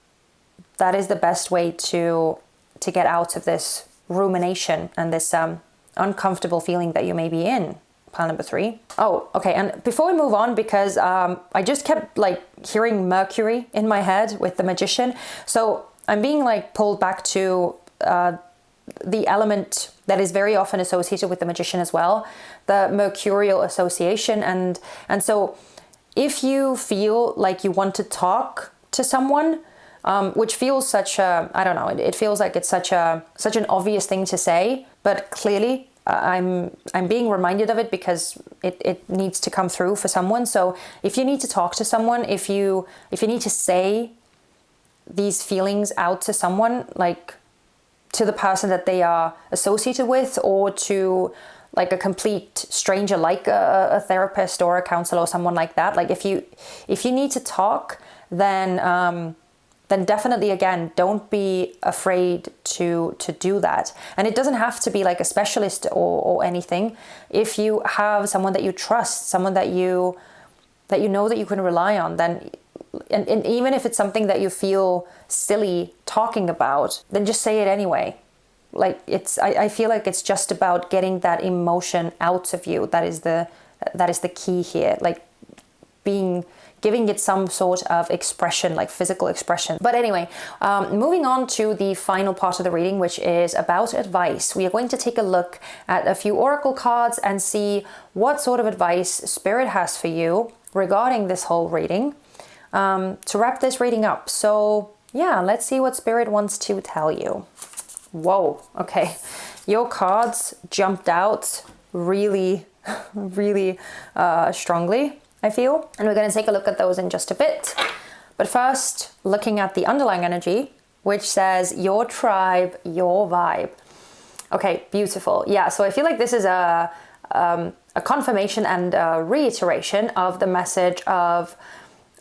the best way to get out of this rumination and this uncomfortable feeling that you may be in. Pile number 3. Oh, okay. And before we move on, because I just kept like hearing Mercury in my head with the Magician. So I'm being like pulled back to the element that is very often associated with the Magician as well, the Mercurial association. And so if you feel like you want to talk to someone, which feels such a, I don't know, it feels like it's such an obvious thing to say, but clearly I'm being reminded of it because it needs to come through for someone. So if you need to talk to someone, if you need to say these feelings out to someone, like to the person that they are associated with, or to like a complete stranger, like a therapist or a counselor or someone like that, like if you need to talk, then definitely, again, don't be afraid to do that. And it doesn't have to be like a specialist or anything. If you have someone that you trust, someone that you know that you can rely on, then, and even if it's something that you feel silly talking about, then just say it anyway. Like I feel like it's just about getting that emotion out of you. That is the key here. Like giving it some sort of expression, like physical expression. But anyway, moving on to the final part of the reading, which is about advice. We are going to take a look at a few oracle cards and see what sort of advice Spirit has for you regarding this whole reading, to wrap this reading up. So yeah, let's see what Spirit wants to tell you. Whoa, okay. Your cards jumped out really, really strongly, I feel. And we're going to take a look at those in just a bit. But first, looking at the underlying energy, which says your tribe, your vibe. Okay, beautiful. Yeah, so I feel like this is a confirmation and a reiteration of the message of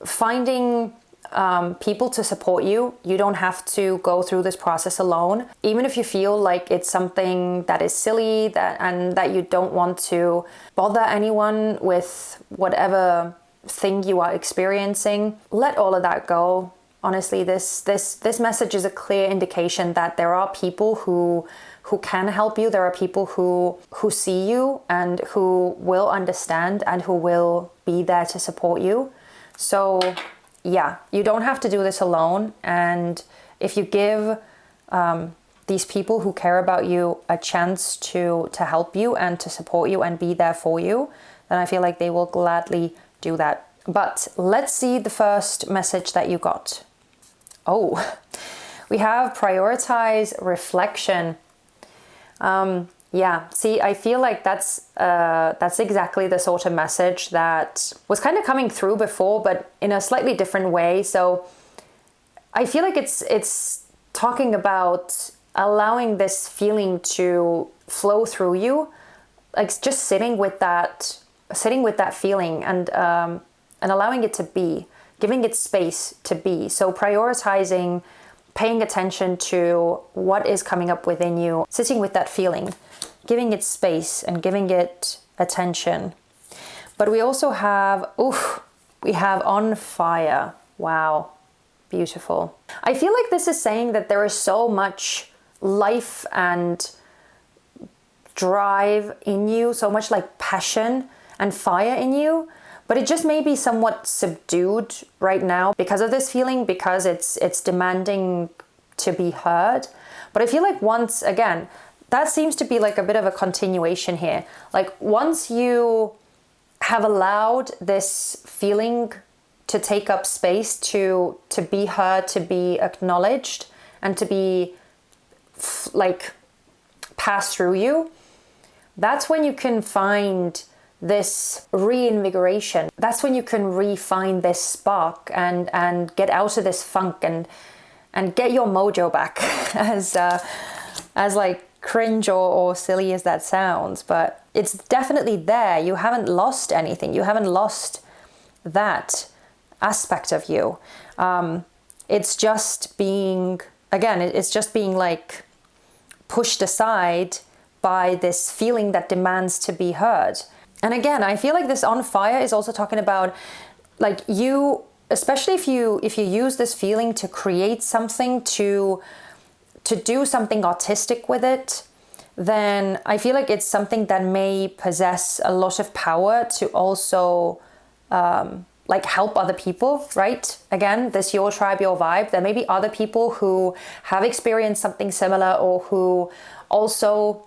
finding people to support you. You don't have to go through this process alone. Even if you feel like it's something that is silly and that you don't want to bother anyone with whatever thing you are experiencing, let all of that go. Honestly, this message is a clear indication that there are people who can help you. There are people who see you and who will understand and who will be there to support you. So yeah, you don't have to do this alone. And if you give these people who care about you a chance to help you and to support you and be there for you, then I feel like they will gladly do that. But let's see the first message that you got. Oh, we have prioritize reflection. Yeah, see, I feel like that's exactly the sort of message that was kind of coming through before, but in a slightly different way. So I feel like it's talking about allowing this feeling to flow through you, like just sitting with that feeling and allowing it to be, giving it space to be. So prioritizing, paying attention to what is coming up within you, sitting with that feeling, giving it space and giving it attention. But we also have, we have on fire. Wow, beautiful. I feel like this is saying that there is so much life and drive in you, so much like passion and fire in you, but it just may be somewhat subdued right now because of this feeling, because it's demanding to be heard. But I feel like once again, that seems to be like a bit of a continuation here. Like once you have allowed this feeling to take up space, to be heard, to be acknowledged, and to be like pass through you, that's when you can find this reinvigoration. That's when you can re-find this spark and get out of this funk and get your mojo back, as like cringe or silly as that sounds, but it's definitely there. You haven't lost anything. You haven't lost that aspect of you. It's just being, again, it's just being like pushed aside by this feeling that demands to be heard. And again, I feel like this on fire is also talking about like you, especially if you use this feeling to create something, to do something artistic with it, then I feel like it's something that may possess a lot of power to also like help other people, right? Again, this your tribe, your vibe. There may be other people who have experienced something similar or who also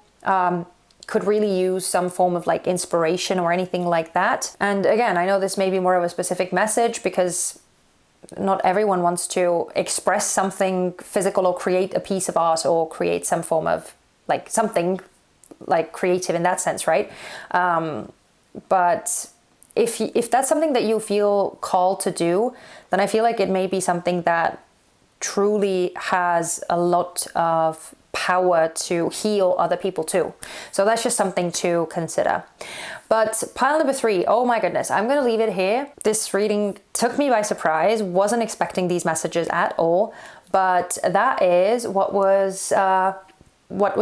could really use some form of like inspiration or anything like that. And again, I know this may be more of a specific message because not everyone wants to express something physical or create a piece of art or create some form of like something like creative in that sense, right? But if that's something that you feel called to do, then I feel like it may be something that truly has a lot of power to heal other people too. So that's just something to consider. But pile number 3, oh my goodness, I'm going to leave it here. This reading took me by surprise, wasn't expecting these messages at all, but that is what was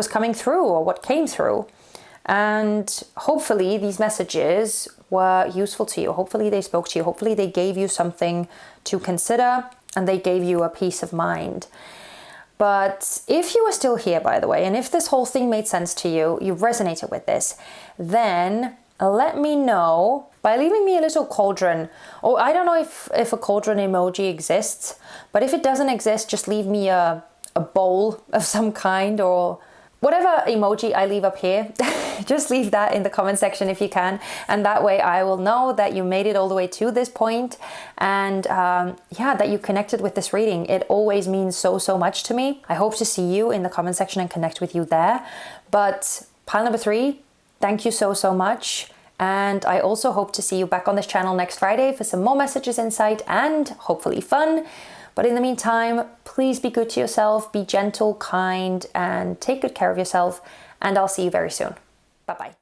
coming through or what came through. And hopefully these messages were useful to you. Hopefully they spoke to you. Hopefully they gave you something to consider and they gave you a peace of mind. But if you are still here, by the way, and if this whole thing made sense to you, you resonated with this, then let me know by leaving me a little cauldron. Or I don't know if a cauldron emoji exists, but if it doesn't exist, just leave me a bowl of some kind or whatever emoji I leave up here. Just leave that in the comment section if you can, and that way I will know that you made it all the way to this point, and yeah, that you connected with this reading. It always means so much to me. I hope to see you in the comment section and connect with you there. But pile number 3, thank you so much, and I also hope to see you back on this channel next Friday for some more messages, insight, and hopefully fun. But in the meantime, please be good to yourself, be gentle, kind, and take good care of yourself, and I'll see you very soon. Bye-bye.